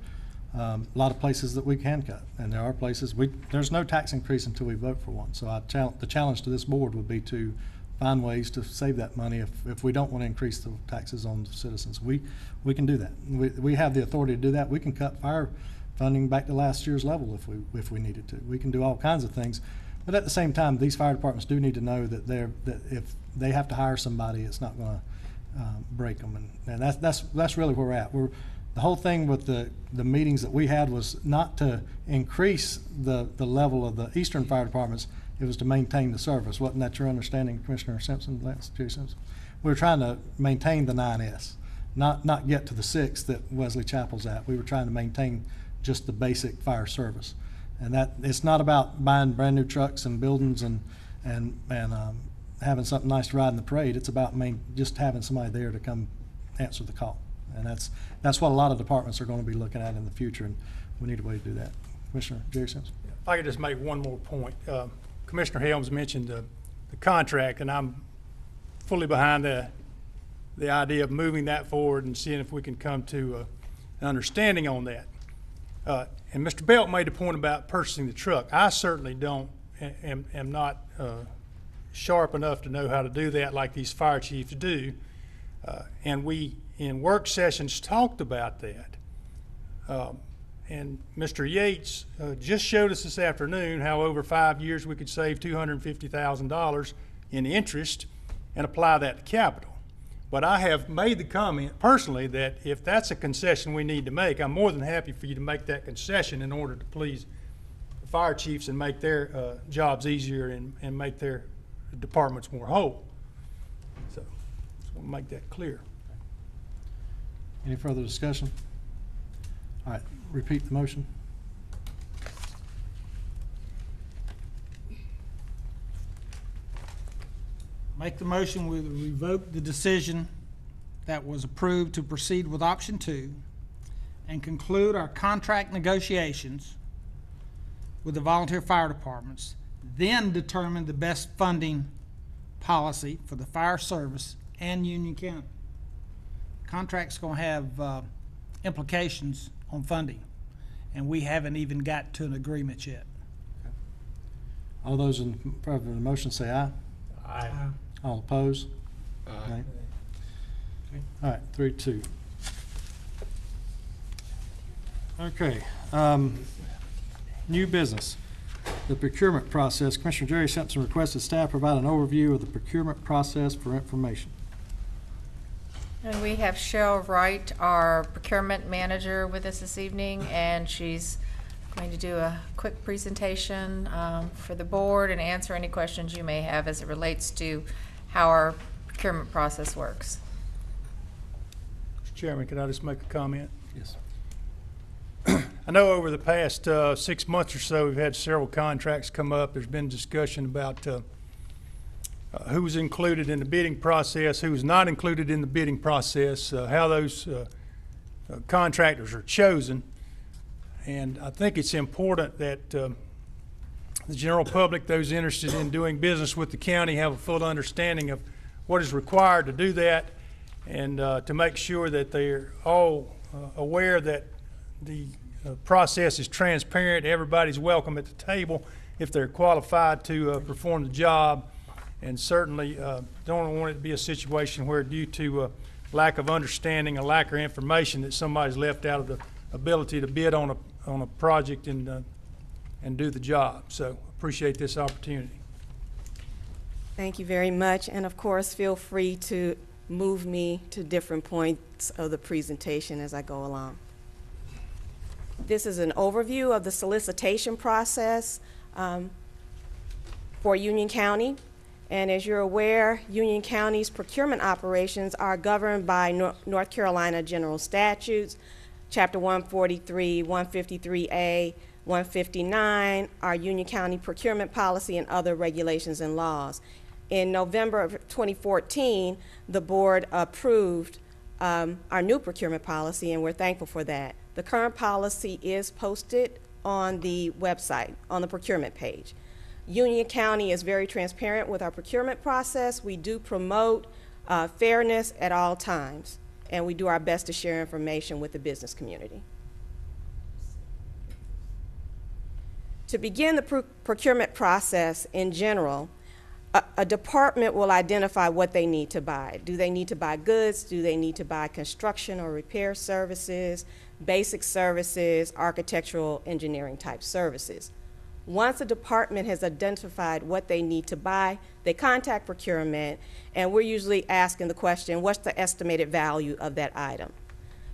lot of places that we can cut, and there are places there's no tax increase until we vote for one. So the challenge to this board would be to find ways to save that money if we don't want to increase the taxes on the citizens. We can do that. We have the authority to do that. We can cut fire funding back to last year's level if we needed to. We can do all kinds of things. But at the same time, these fire departments do need to know that if they have to hire somebody, it's not going to break them, and that's really where we're at. The whole thing with the meetings that we had was not to increase the level of the eastern fire departments. It was to maintain the service. Wasn't that your understanding, Commissioner Simpson, Jerry Simpson? We were trying to maintain the 9S, not get to the 6 that Wesley Chapel's at. We were trying to maintain just the basic fire service. And that it's not about buying brand new trucks and buildings and having something nice to ride in the parade. It's about just having somebody there to come answer the call. And that's what a lot of departments are going to be looking at in the future, and we need a way to do that. Commissioner Jerry Simpson. If I could just make one more point. Commissioner Helms mentioned the contract, and I'm fully behind the idea of moving that forward and seeing if we can come to an understanding on that. And Mr. Belt made a point about purchasing the truck. I certainly am not sharp enough to know how to do that like these fire chiefs do. And we, in work sessions, talked about that. And Mr. Yates just showed us this afternoon how over 5 years we could save $250,000 in interest and apply that to capital. But I have made the comment personally that if that's a concession we need to make, I'm more than happy for you to make that concession in order to please the fire chiefs and make their jobs easier and make their departments more whole. So just want to make that clear. Any further discussion? All right, repeat the motion. Make the motion we revoke the decision that was approved to proceed with option 2 and conclude our contract negotiations with the volunteer fire departments, then determine the best funding policy for the fire service and Union County. Contract's going to have implications on funding, and we haven't even got to an agreement yet. All those in favor of the motion say aye. Aye. All opposed? Aye. All right, 3-2. Okay, new business. The procurement process. Commissioner Jerry Simpson requested staff provide an overview of the procurement process for information. And we have Cheryl Wright, our procurement manager, with us this evening, and she's going to do a quick presentation for the board and answer any questions you may have as it relates to how our procurement process works. Mr. Chairman, could I just make a comment? Yes. I know over the past 6 months or so, we've had several contracts come up. There's been discussion about who's included in the bidding process, who's not included in the bidding process, how those contractors are chosen. And I think it's important that the general public, those interested in doing business with the county, have a full understanding of what is required to do that, and to make sure that they're all aware that the process is transparent. Everybody's welcome at the table if they're qualified to perform the job. And certainly don't want it to be a situation where, due to lack of understanding, a lack of information, that somebody's left out of the ability to bid on a project and do the job. So appreciate this opportunity. Thank you very much. And of course, feel free to move me to different points of the presentation as I go along. This is an overview of the solicitation process for Union County. And as you're aware, Union County's procurement operations are governed by North Carolina General Statutes, Chapter 143, 153A, 159, our Union County procurement policy, and other regulations and laws. In November of 2014, the board approved our new procurement policy, and we're thankful for that. The current policy is posted on the website, on the procurement page. Union County is very transparent with our procurement process. We do promote fairness at all times, and we do our best to share information with the business community. To begin the procurement process in general, a department will identify what they need to buy. Do they need to buy goods? Do they need to buy construction or repair services, basic services, architectural engineering type services? Once a department has identified what they need to buy, they contact procurement, and we're usually asking the question, what's the estimated value of that item?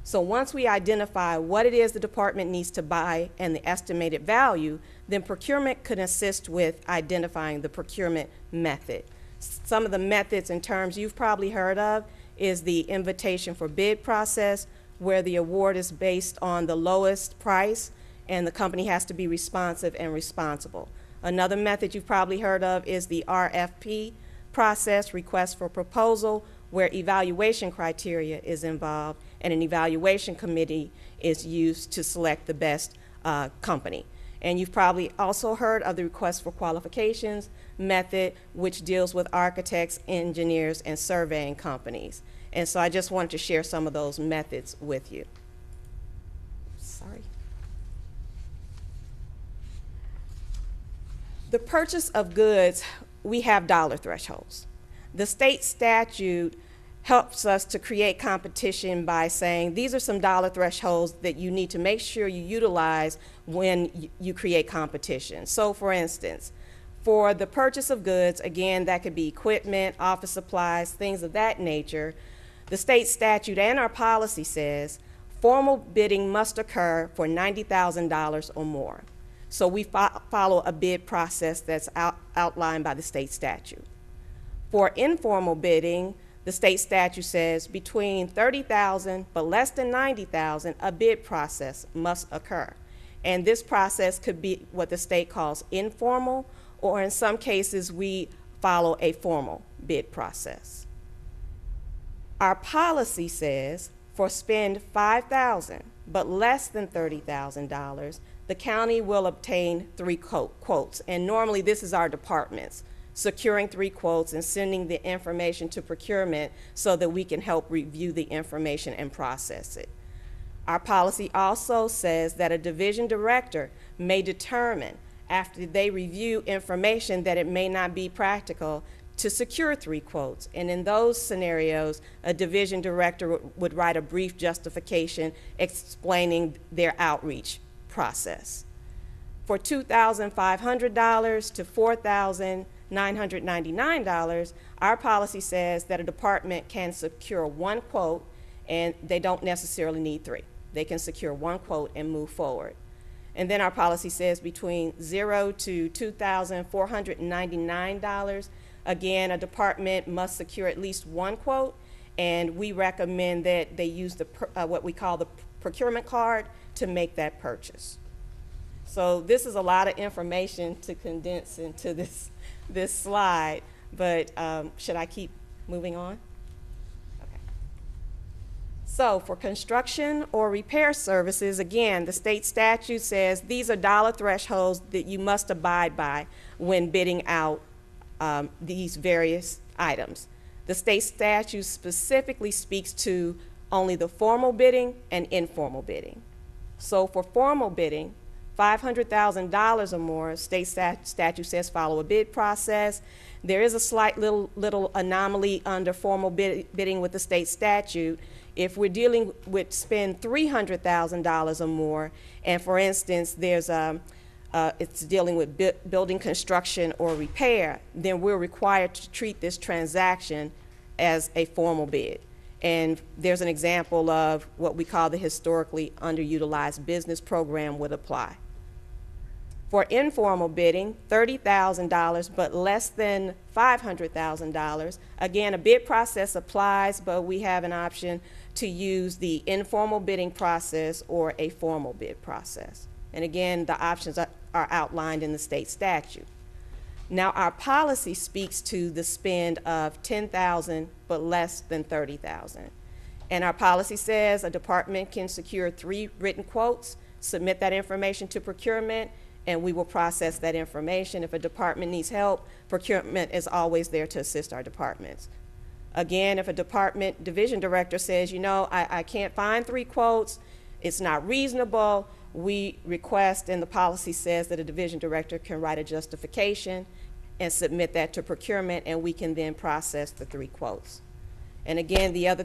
So once we identify what it is the department needs to buy and the estimated value, then procurement can assist with identifying the procurement method. Some of the methods and terms you've probably heard of is the invitation for bid process, where the award is based on the lowest price and the company has to be responsive and responsible. Another method you've probably heard of is the RFP process, request for proposal, where evaluation criteria is involved and an evaluation committee is used to select the best company. And you've probably also heard of the request for qualifications method, which deals with architects, engineers, and surveying companies. And so I just wanted to share some of those methods with you. Sorry. The purchase of goods, we have dollar thresholds. The state statute helps us to create competition by saying these are some dollar thresholds that you need to make sure you utilize when you create competition. So for instance, for the purchase of goods, again, that could be equipment, office supplies, things of that nature, the state statute and our policy says formal bidding must occur for $90,000 or more. So we follow a bid process that's outlined by the state statute. For informal bidding, the state statute says between $30,000 but less than $90,000, a bid process must occur. And this process could be what the state calls informal, or in some cases we follow a formal bid process. Our policy says for spend $5,000 but less than $30,000, the county will obtain 3 quotes. And normally this is our departments securing 3 quotes and sending the information to procurement so that we can help review the information and process it. Our policy also says that a division director may determine after they review information that it may not be practical to secure 3 quotes. And in those scenarios, a division director would write a brief justification explaining their outreach process. For $2,500 to $4,999, our policy says that a department can secure 1 quote, and they don't necessarily need 3. They can secure 1 quote and move forward. And then our policy says between $0 to $2,499, again, a department must secure at least 1 quote, and we recommend that they use the what we call the procurement card to make that purchase. So this is a lot of information to condense into this slide, but should I keep moving on? Okay. So for construction or repair services, again, the state statute says these are dollar thresholds that you must abide by when bidding out these various items. The state statute specifically speaks to only the formal bidding and informal bidding. So for formal bidding, $500,000 or more, state statute says follow a bid process. There is a slight little anomaly under formal bidding with the state statute. If we're dealing with spend $300,000 or more, and for instance, there's it's dealing with building construction or repair, then we're required to treat this transaction as a formal bid. And there's an example of what we call the historically underutilized business program would apply. For informal bidding, $30,000 but less than $500,000, again, a bid process applies, but we have an option to use the informal bidding process or a formal bid process. And again, the options are outlined in the state statute. Now, our policy speaks to the spend of $10,000 but less than $30,000. And our policy says a department can secure 3 written quotes, submit that information to procurement, and we will process that information. If a department needs help, procurement is always there to assist our departments. Again, if a department division director says, you know, I can't find 3 quotes, it's not reasonable, we request, and the policy says that a division director can write a justification and submit that to procurement, and we can then process the 3 quotes. And again, the other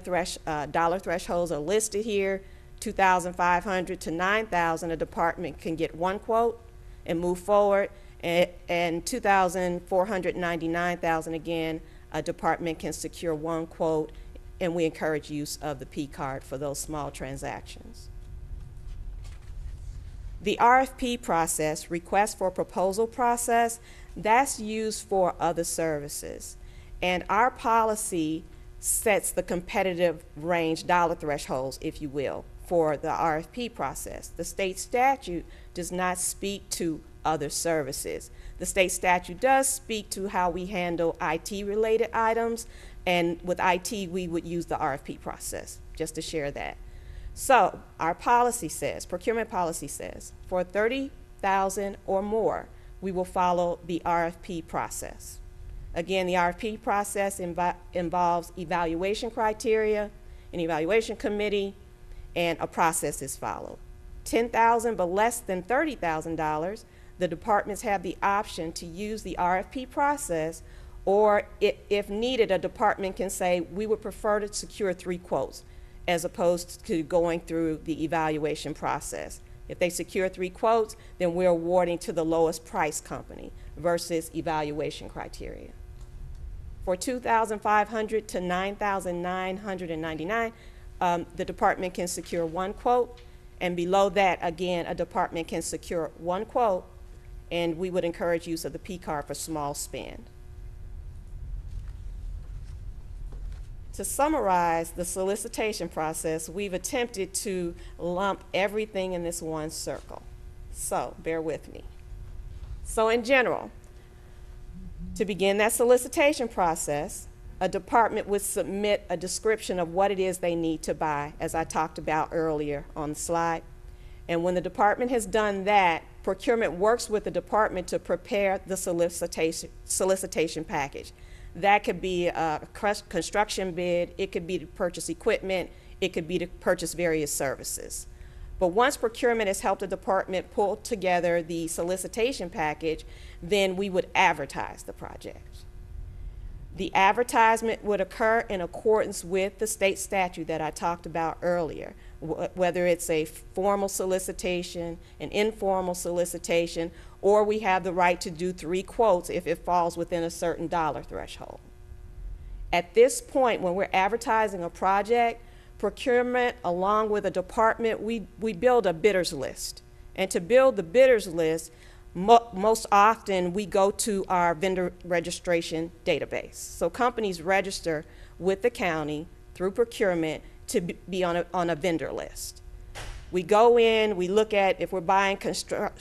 dollar thresholds are listed here. $2,500 to $9,000, a department can get 1 quote and move forward, and $2,400, $99,000, again, a department can secure 1 quote, and we encourage use of the P card for those small transactions. The RFP process, request for proposal process, that's used for other services. And our policy sets the competitive range, dollar thresholds, if you will, for the RFP process. The state statute does not speak to other services. The state statute does speak to how we handle IT-related items, and with IT, we would use the RFP process, just to share that. So our policy says, procurement policy says, for $30,000 or more, we will follow the RFP process. Again, the RFP process involves evaluation criteria, an evaluation committee, and a process is followed. $10,000 but less than $30,000, the departments have the option to use the RFP process, or if needed, a department can say, we would prefer to secure 3 quotes as opposed to going through the evaluation process. If they secure 3 quotes, then we're awarding to the lowest price company versus evaluation criteria. For $2,500 to $9,999, the department can secure 1 quote, and below that, again, a department can secure 1 quote, and we would encourage use of the P card for small spend. To summarize the solicitation process, we've attempted to lump everything in this one circle. So bear with me. So in general, to begin that solicitation process, a department would submit a description of what it is they need to buy, as I talked about earlier on the slide. And when the department has done that, procurement works with the department to prepare the solicitation package. That could be a construction bid, it could be to purchase equipment, it could be to purchase various services. But once procurement has helped the department pull together the solicitation package, then we would advertise the project. The advertisement would occur in accordance with the state statute that I talked about earlier, whether it's a formal solicitation, an informal solicitation, or we have the right to do 3 quotes if it falls within a certain dollar threshold. At this point, when we're advertising a project, procurement, along with a department, we build a bidders list. And to build the bidders list, most often we go to our vendor registration database. So companies register with the county through procurement to be on a vendor list. We go in, we look at if we're buying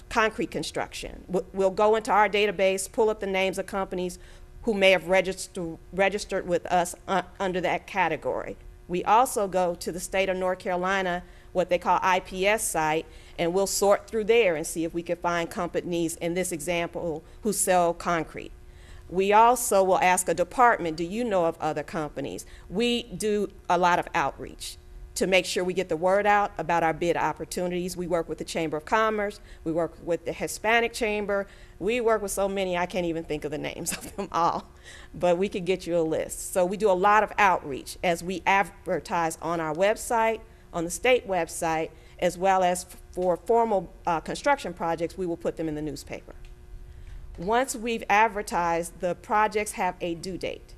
concrete construction. We'll go into our database, pull up the names of companies who may have registered with us under that category. We also go to the state of North Carolina, what they call IPS site, and we'll sort through there and see if we can find companies, in this example, who sell concrete. We also will ask a department, do you know of other companies? We do a lot of outreach to make sure we get the word out about our bid opportunities. We work with the Chamber of Commerce, we work with the Hispanic Chamber, we work with so many I can't even think of the names of them all, but we could get you a list. So we do a lot of outreach as we advertise on our website, on the state website, as well as for formal construction projects, we will put them in the newspaper. Once we've advertised, the projects have a due date.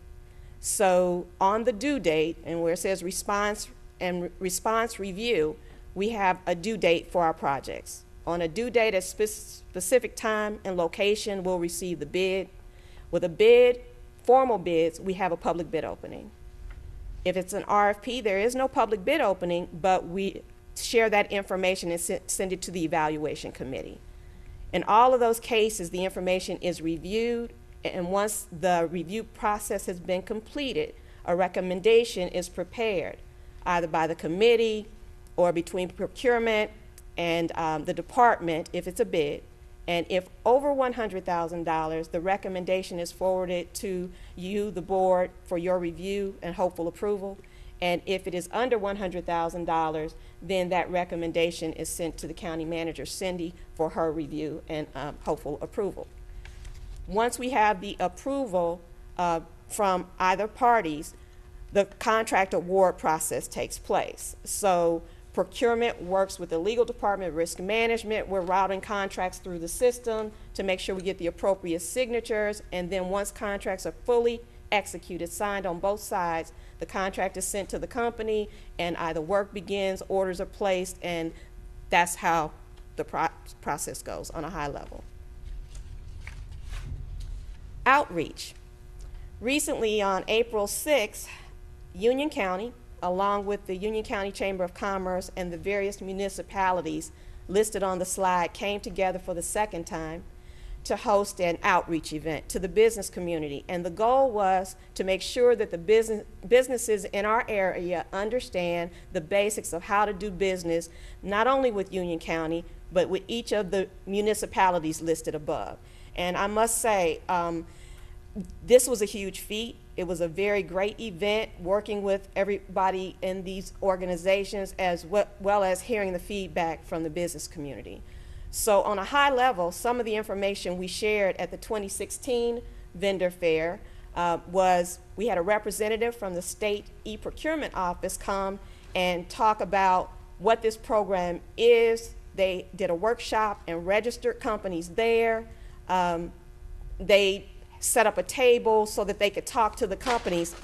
So on the due date, and where it says response and response review, we have a due date for our projects. On a due date at specific time and location, we'll receive the bid. With a bid, formal bids, we have a public bid opening. If it's an RFP, there is no public bid opening, but we share that information and send it to the evaluation committee. In all of those cases, the information is reviewed, and once the review process has been completed, a recommendation is prepared, either by the committee or between procurement and the department, if it's a bid, And if over $100,000, the recommendation is forwarded to you, the board, for your review and hopeful approval. And if it is under $100,000, then that recommendation is sent to the county manager, Cindy, for her review and hopeful approval. Once we have the approval from either parties, the contract award process takes place. So procurement works with the legal department, risk management. We're routing contracts through the system to make sure we get the appropriate signatures. And then once contracts are fully executed, signed on both sides, the contract is sent to the company and either work begins, orders are placed, and that's how the process goes on a high level. Outreach. Recently, on April 6th, Union County, along with the Union County Chamber of Commerce and the various municipalities listed on the slide, came together for the second time to host an outreach event to the business community. And the goal was to make sure that the businesses in our area understand the basics of how to do business, not only with Union County, but with each of the municipalities listed above. And I must say, this was a huge feat. It was a very great event, working with everybody in these organizations as well as hearing the feedback from the business community. So on a high level, some of the information we shared at the 2016 vendor fair was we had a representative from the state e-procurement office come and talk about what this program is. They did a workshop and registered companies there. They set up a table so that they could talk to the companies,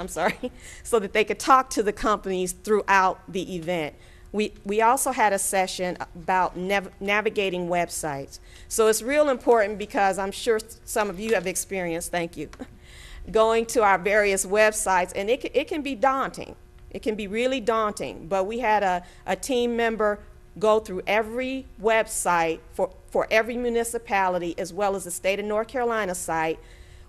so that they could talk to the companies throughout the event. We also had a session about navigating websites. So it's real important because I'm sure some of you have experienced, thank you, going to our various websites, and it can be daunting. It can be really daunting, but we had a team member go through every website for every municipality as well as the state of North Carolina site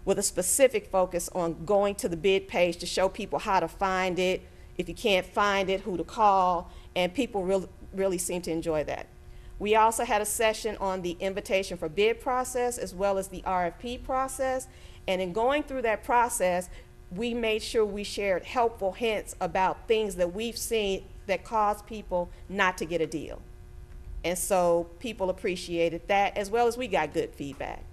with a specific focus on going to the bid page to show people how to find it, if you can't find it, who to call, and people really seem to enjoy that. We also had a session on the invitation for bid process as well as the RFP process, and in going through that process, we made sure we shared helpful hints about things that we've seen that cause people not to get a deal. And so people appreciated that, as well as we got good feedback.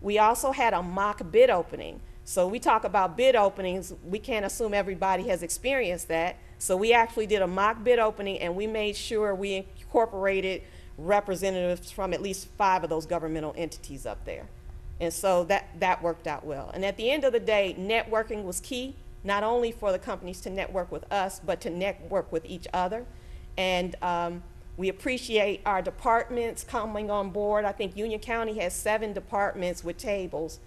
We also had a mock bid opening. So we talk about bid openings, we can't assume everybody has experienced that. So we actually did a mock bid opening, and we made sure we incorporated representatives from at least 5 of those governmental entities up there. And so that worked out well. And at the end of the day, networking was key, not only for the companies to network with us, but to network with each other. And we appreciate our departments coming on board. I think Union County has 7 departments with tables,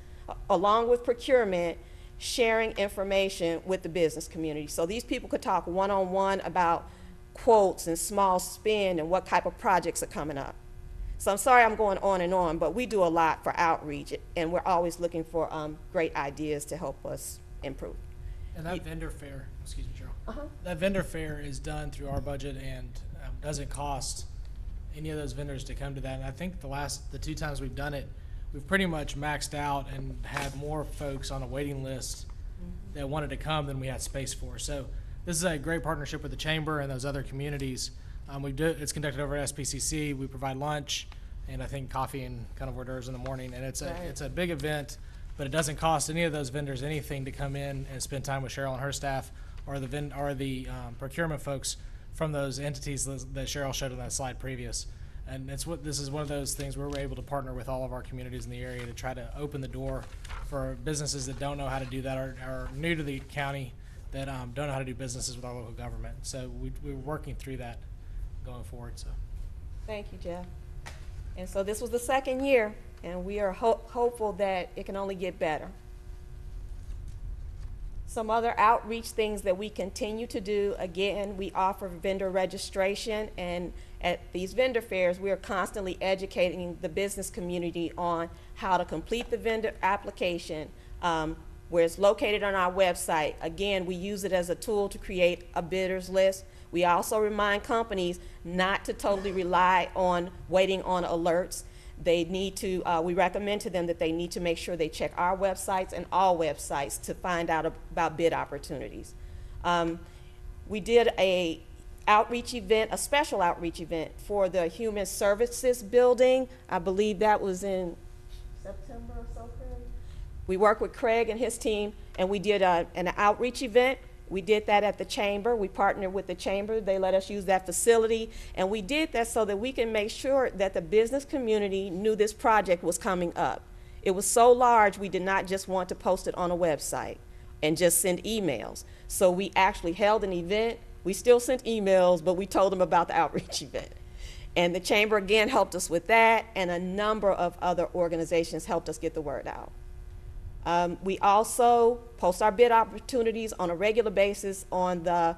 along with procurement, sharing information with the business community. So these people could talk one-on-one about quotes and small spend and what type of projects are coming up. So I'm sorry I'm going on and on, but we do a lot for outreach, and we're always looking for great ideas to help us improve. And that vendor fair, excuse me, Cheryl. That vendor fair is done through our budget and doesn't cost any of those vendors to come to that. And I think the 2 times we've done it, we've pretty much maxed out and had more folks on a waiting list that wanted to come than we had space for. So this is a great partnership with the Chamber and those other communities. It's conducted over at SPCC. We provide lunch and I think coffee and kind of hors d'oeuvres in the morning. And it's a big event, but it doesn't cost any of those vendors anything to come in and spend time with Cheryl and her staff or the procurement folks from those entities that Cheryl showed on that slide previous. And this is one of those things where we're able to partner with all of our communities in the area to try to open the door for businesses that don't know how to do that or are new to the county that don't know how to do businesses with our local government. So we're working through that going forward. So thank you, Jeff. And so this was the 2nd year, and we are hopeful that it can only get better. Some other outreach things that we continue to do, again, we offer vendor registration, and at these vendor fairs, we are constantly educating the business community on how to complete the vendor application, where it's located on our website. Again, we use it as a tool to create a bidders list. We also remind companies not to totally rely on waiting on alerts, They need to, we recommend to them that they need to make sure they check our websites and all websites to find out about bid opportunities. We did a outreach event, a special outreach event for the Human Services Building. I believe that was in September or so, Craig? We worked with Craig and his team, and we did an outreach event. We did that at the chamber. We partnered with the chamber. They let us use that facility, and we did that so that we can make sure that the business community knew this project was coming up. It was so large, we did not just want to post it on a website and just send emails. So we actually held an event. We still sent emails, but we told them about the outreach event. And the chamber again helped us with that, and a number of other organizations helped us get the word out. We also post our bid opportunities on a regular basis on the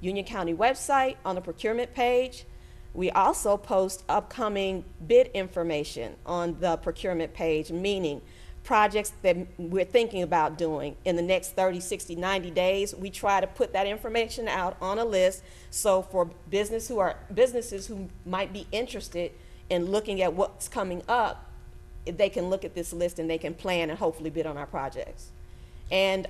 Union County website, on the procurement page. We also post upcoming bid information on the procurement page, meaning projects that we're thinking about doing in the next 30, 60, 90 days. We try to put that information out on a list, so for businesses who might be interested in looking at what's coming up, they can look at this list and they can plan and hopefully bid on our projects. And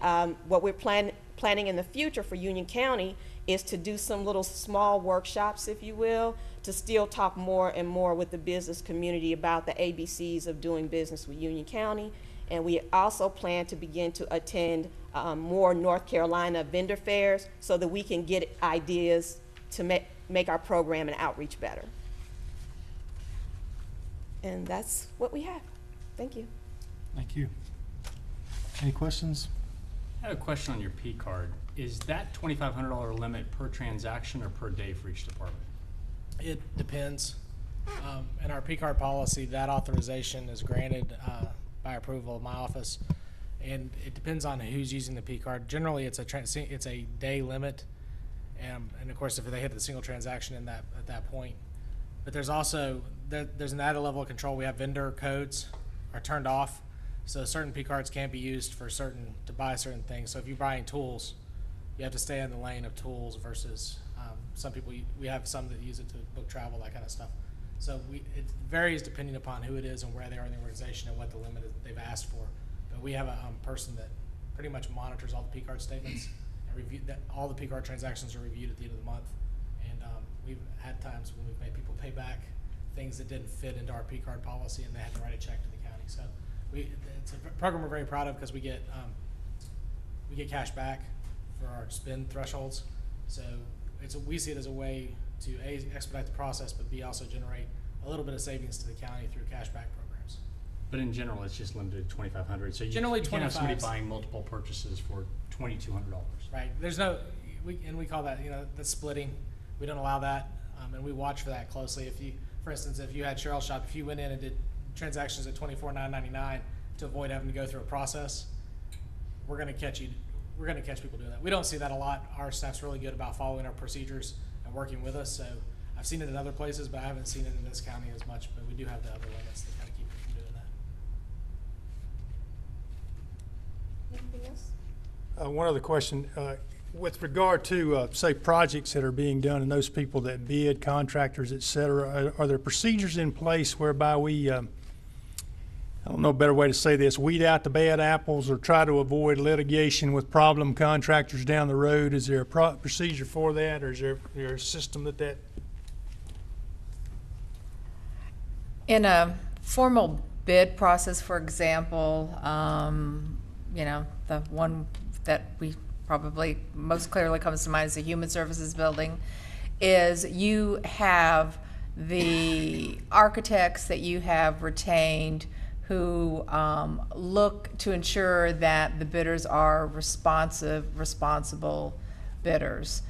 what we're planning in the future for Union County is to do some little small workshops, if you will, to still talk more and more with the business community about the ABCs of doing business with Union County. And we also plan to begin to attend more North Carolina vendor fairs so that we can get ideas to make our program and outreach better. And that's what we have. Thank you. Thank you. Any questions? I have a question on your P card. Is that $2,500 limit per transaction or per day for each department? It depends. In our P card policy, that authorization is granted by approval of my office, and it depends on who's using the P card. Generally, it's a day limit, and of course, if they hit the single transaction in at that point. But there's also there's an added level of control. We have vendor codes are turned off, so certain P cards can't be used for to buy certain things. So if you're buying tools, you have to stay in the lane of tools versus some people. We have some that use it to book travel, that kind of stuff. So it varies depending upon who it is and where they are in the organization and what the limit is they've asked for. But we have a person that pretty much monitors all the P card statements and review that. All the P card transactions are reviewed at the end of the month. We've had times when we've made people pay back things that didn't fit into our P card policy, and they had to write a check to the county. So it's a program we're very proud of because we get cash back for our spend thresholds. So we see it as a way to A, expedite the process, but B, also generate a little bit of savings to the county through cash back programs. But in general, it's just limited to $2,500. So you Generally, can't have somebody 25. buying multiple purchases for $2,200. Right. There's no, we call that, the splitting. We don't allow that, and we watch for that closely. For instance, if you had Cheryl's Shop, if you went in and did transactions at $24,999 to avoid having to go through a process, we're going to catch you. We're going to catch people doing that. We don't see that a lot. Our staff's really good about following our procedures and working with us. So I've seen it in other places, but I haven't seen it in this county as much. But we do have the other limits that kind of keep us from doing that. Anything else? One other question. With regard to, say, projects that are being done and those people that bid, contractors, et cetera, are there procedures in place whereby we, I don't know a better way to say this, weed out the bad apples or try to avoid litigation with problem contractors down the road? Is there a procedure for that, or is there a system that? In a formal bid process, for example, the one that we probably most clearly comes to mind is the Human Services Building, is you have the architects that you have retained who look to ensure that the bidders are responsible bidders.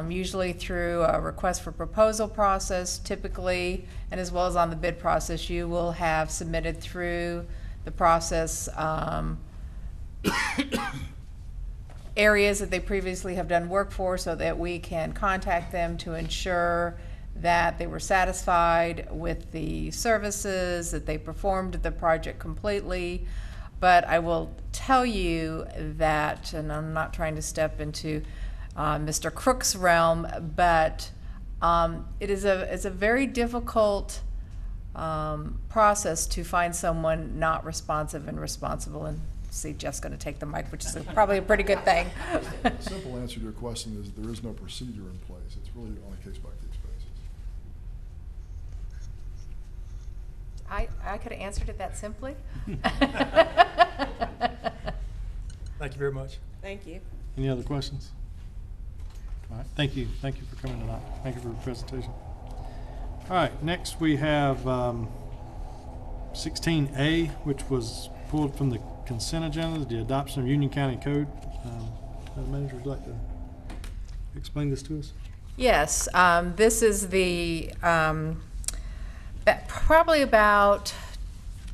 Usually through a request for proposal process, typically, and as well as on the bid process, you will have submitted through the process areas that they previously have done work for, so that we can contact them to ensure that they were satisfied with the services, that they performed the project completely. But I will tell you that, and I'm not trying to step into Mr. Crook's realm, but it is a very difficult process to find someone not responsive and responsible. And see, Jeff's going to take the mic, which is probably a pretty good thing. The simple answer to your question is there is no procedure in place. It's really on a case-by-case basis. I could have answered it that simply. Thank you very much. Thank you. Any other questions? All right, thank you. Thank you for coming tonight. Thank you for your presentation. All right, next we have 16A, which was pulled from the consent agenda, the adoption of Union County Code. Madam Manager, would you like to explain this to us? Yes, this is the, probably about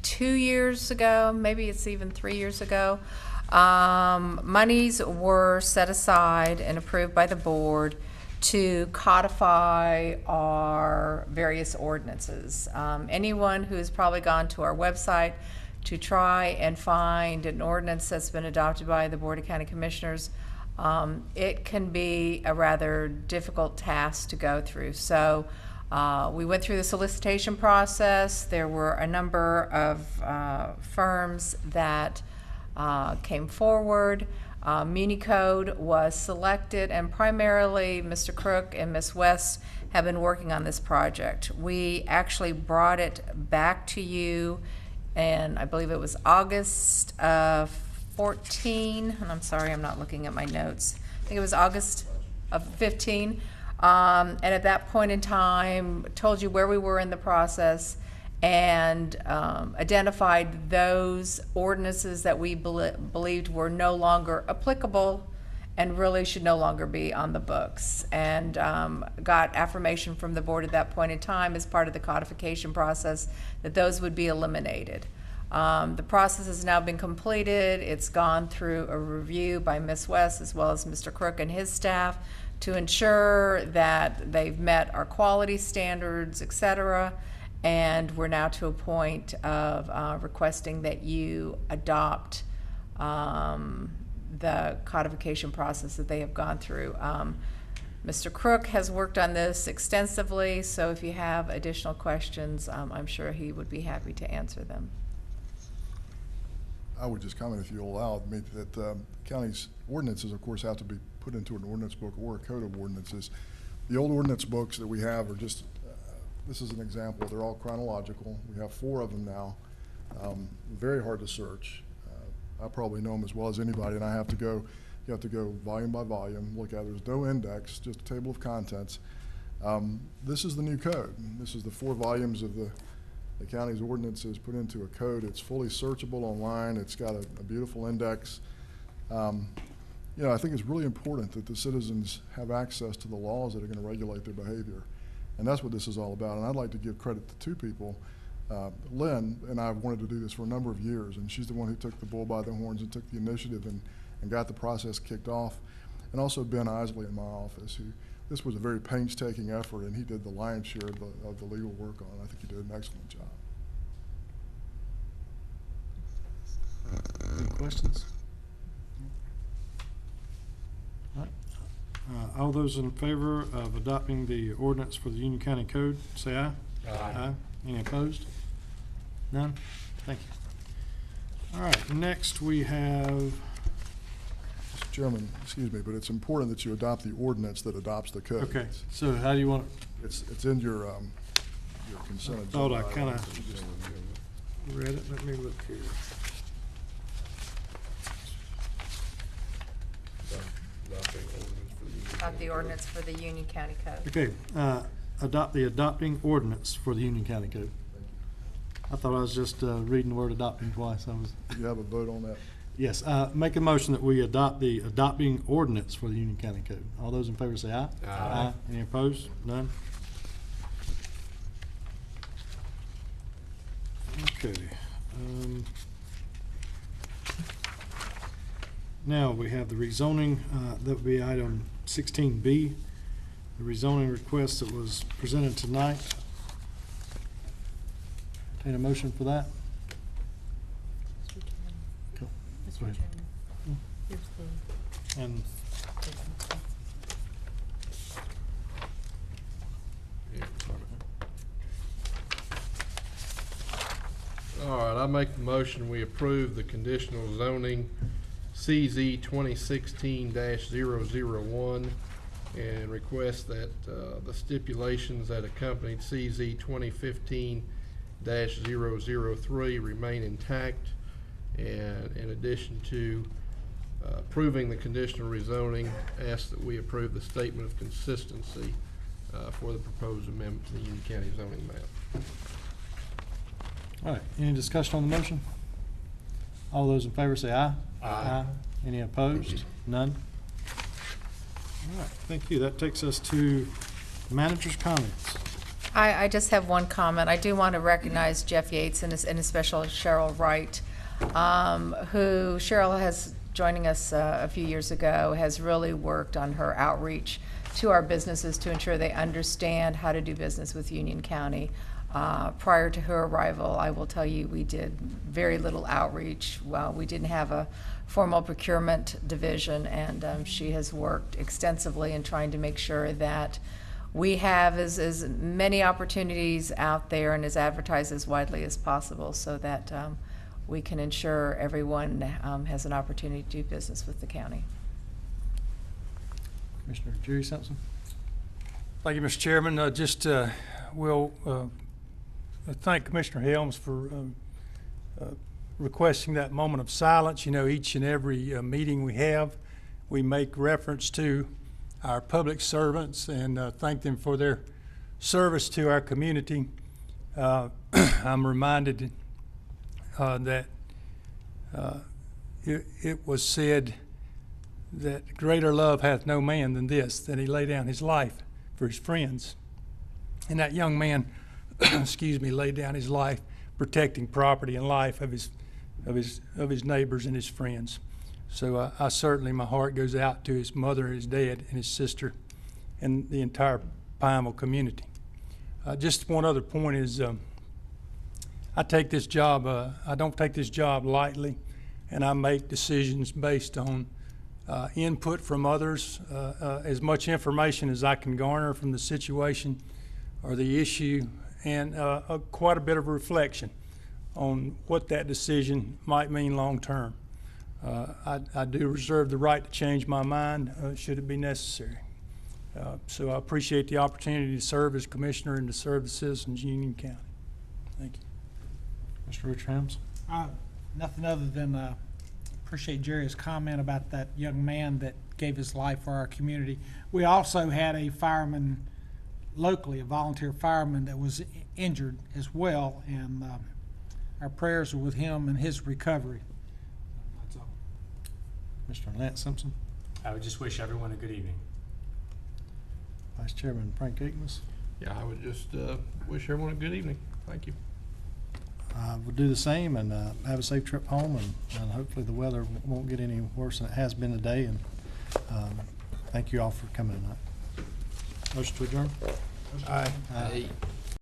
2 years ago, maybe it's even 3 years ago, monies were set aside and approved by the board to codify our various ordinances. Anyone who's probably gone to our website to try and find an ordinance that's been adopted by the Board of County Commissioners, it can be a rather difficult task to go through. So we went through the solicitation process. There were a number of firms that came forward. MuniCode was selected, and primarily Mr. Crook and Ms. West have been working on this project. We actually brought it back to you, and I believe it was August of 14, and I'm sorry, I'm not looking at my notes. I think it was August of 15. And at that point in time, told you where we were in the process and identified those ordinances that we believed were no longer applicable and really should no longer be on the books, and got affirmation from the board at that point in time as part of the codification process that those would be eliminated. The process has now been completed. It's gone through a review by Ms. West as well as Mr. Crook and his staff to ensure that they've met our quality standards, et cetera. And we're now to a point of requesting that you adopt the codification process that they have gone through. Mr. Crook has worked on this extensively, so if you have additional questions, I'm sure he would be happy to answer them. I would just comment, if you allow me, that county's ordinances, of course, have to be put into an ordinance book or a code of ordinances. The old ordinance books that we have are just, this is an example, they're all chronological. We have 4 of them now. Very hard to search. I probably know them as well as anybody, and you have to go volume by volume, look at it. There's no index, just a table of contents. This is the new code. This is the 4 volumes of the county's ordinances put into a code. It's fully searchable online. It's got a beautiful index. You know, I think it's really important that the citizens have access to the laws that are going to regulate their behavior. And that's what this is all about. And I'd like to give credit to 2 people. Lynn and I have wanted to do this for a number of years, and she's the one who took the bull by the horns and took the initiative and got the process kicked off. And also Ben Isley in my office, this was a very painstaking effort, and he did the lion's share of the legal work on it. I think he did an excellent job. Any questions? All right. All those in favor of adopting the ordinance for the Union County Code, say aye. Aye. Any opposed? None? Thank you. All right, next we have, Mr. Chairman, excuse me, but it's important that you adopt the ordinance that adopts the code. okay, so how do you want, It's in your consent agenda. thought I kind of read it, let me look here. Adopt the ordinance for the Union County Code. Okay, adopt the adopting ordinance for the Union County Code. I thought I was just reading the word adopting twice. You have a vote on that? Yes, make a motion that we adopt the adopting ordinance for the Union County Code. All those in favor say aye. Aye. Any opposed? None? Okay. Now we have the rezoning, that would be item 16B, the rezoning request that was presented tonight. Entertain a motion for that? Cool. Go ahead. And All right, I make the motion, we approve the conditional zoning CZ 2016-001 and request that the stipulations that accompanied CZ 2015-003 remain intact. And in addition to approving the conditional rezoning, ask that we approve the statement of consistency for the proposed amendment to the Union County zoning map. All right, any discussion on the motion? All those in favor say aye. Aye. Any opposed? None? All right, thank you. That takes us to manager's comments. I just have one comment. I do want to recognize Jeff Yates and especially Cheryl Wright, who Cheryl has, joining us a few years ago, has really worked on her outreach to our businesses to ensure they understand how to do business with Union County. Prior to her arrival, I will tell you, we did very little outreach. Well, we didn't have a formal procurement division, and she has worked extensively in trying to make sure that we have as many opportunities out there and as advertised as widely as possible so that we can ensure everyone has an opportunity to do business with the county. Commissioner Jerry Simpson. Thank you, Mr. Chairman. We'll thank Commissioner Helms for requesting that moment of silence. You know, each and every meeting we have, we make reference to our public servants and thank them for their service to our community. I'm reminded that it was said that greater love hath no man than this, that he lay down his life for his friends. And that young man, excuse me, laid down his life protecting property and life of his neighbors and his friends. So I certainly, my heart goes out to his mother, his dad, and his sister, and the entire Pineville community. Just one other point is, I take this job, I don't take this job lightly, and I make decisions based on input from others, as much information as I can garner from the situation or the issue, and quite a bit of reflection on what that decision might mean long term. I do reserve the right to change my mind should it be necessary. So I appreciate the opportunity to serve as commissioner and to serve the citizens of Union County. Thank you. Mr. Richard Helms. Nothing other than appreciate Jerry's comment about that young man that gave his life for our community. We also had a fireman locally, a volunteer fireman that was injured as well, and our prayers are with him and his recovery. That's all. Mr. Lance Simpson. I would just wish everyone a good evening. Vice Chairman Frank Akins. Yeah, I would just wish everyone a good evening. Thank you. We'll do the same and have a safe trip home, and hopefully the weather won't get any worse than it has been today. And thank you all for coming tonight. Motion to adjourn. Aye. Aye.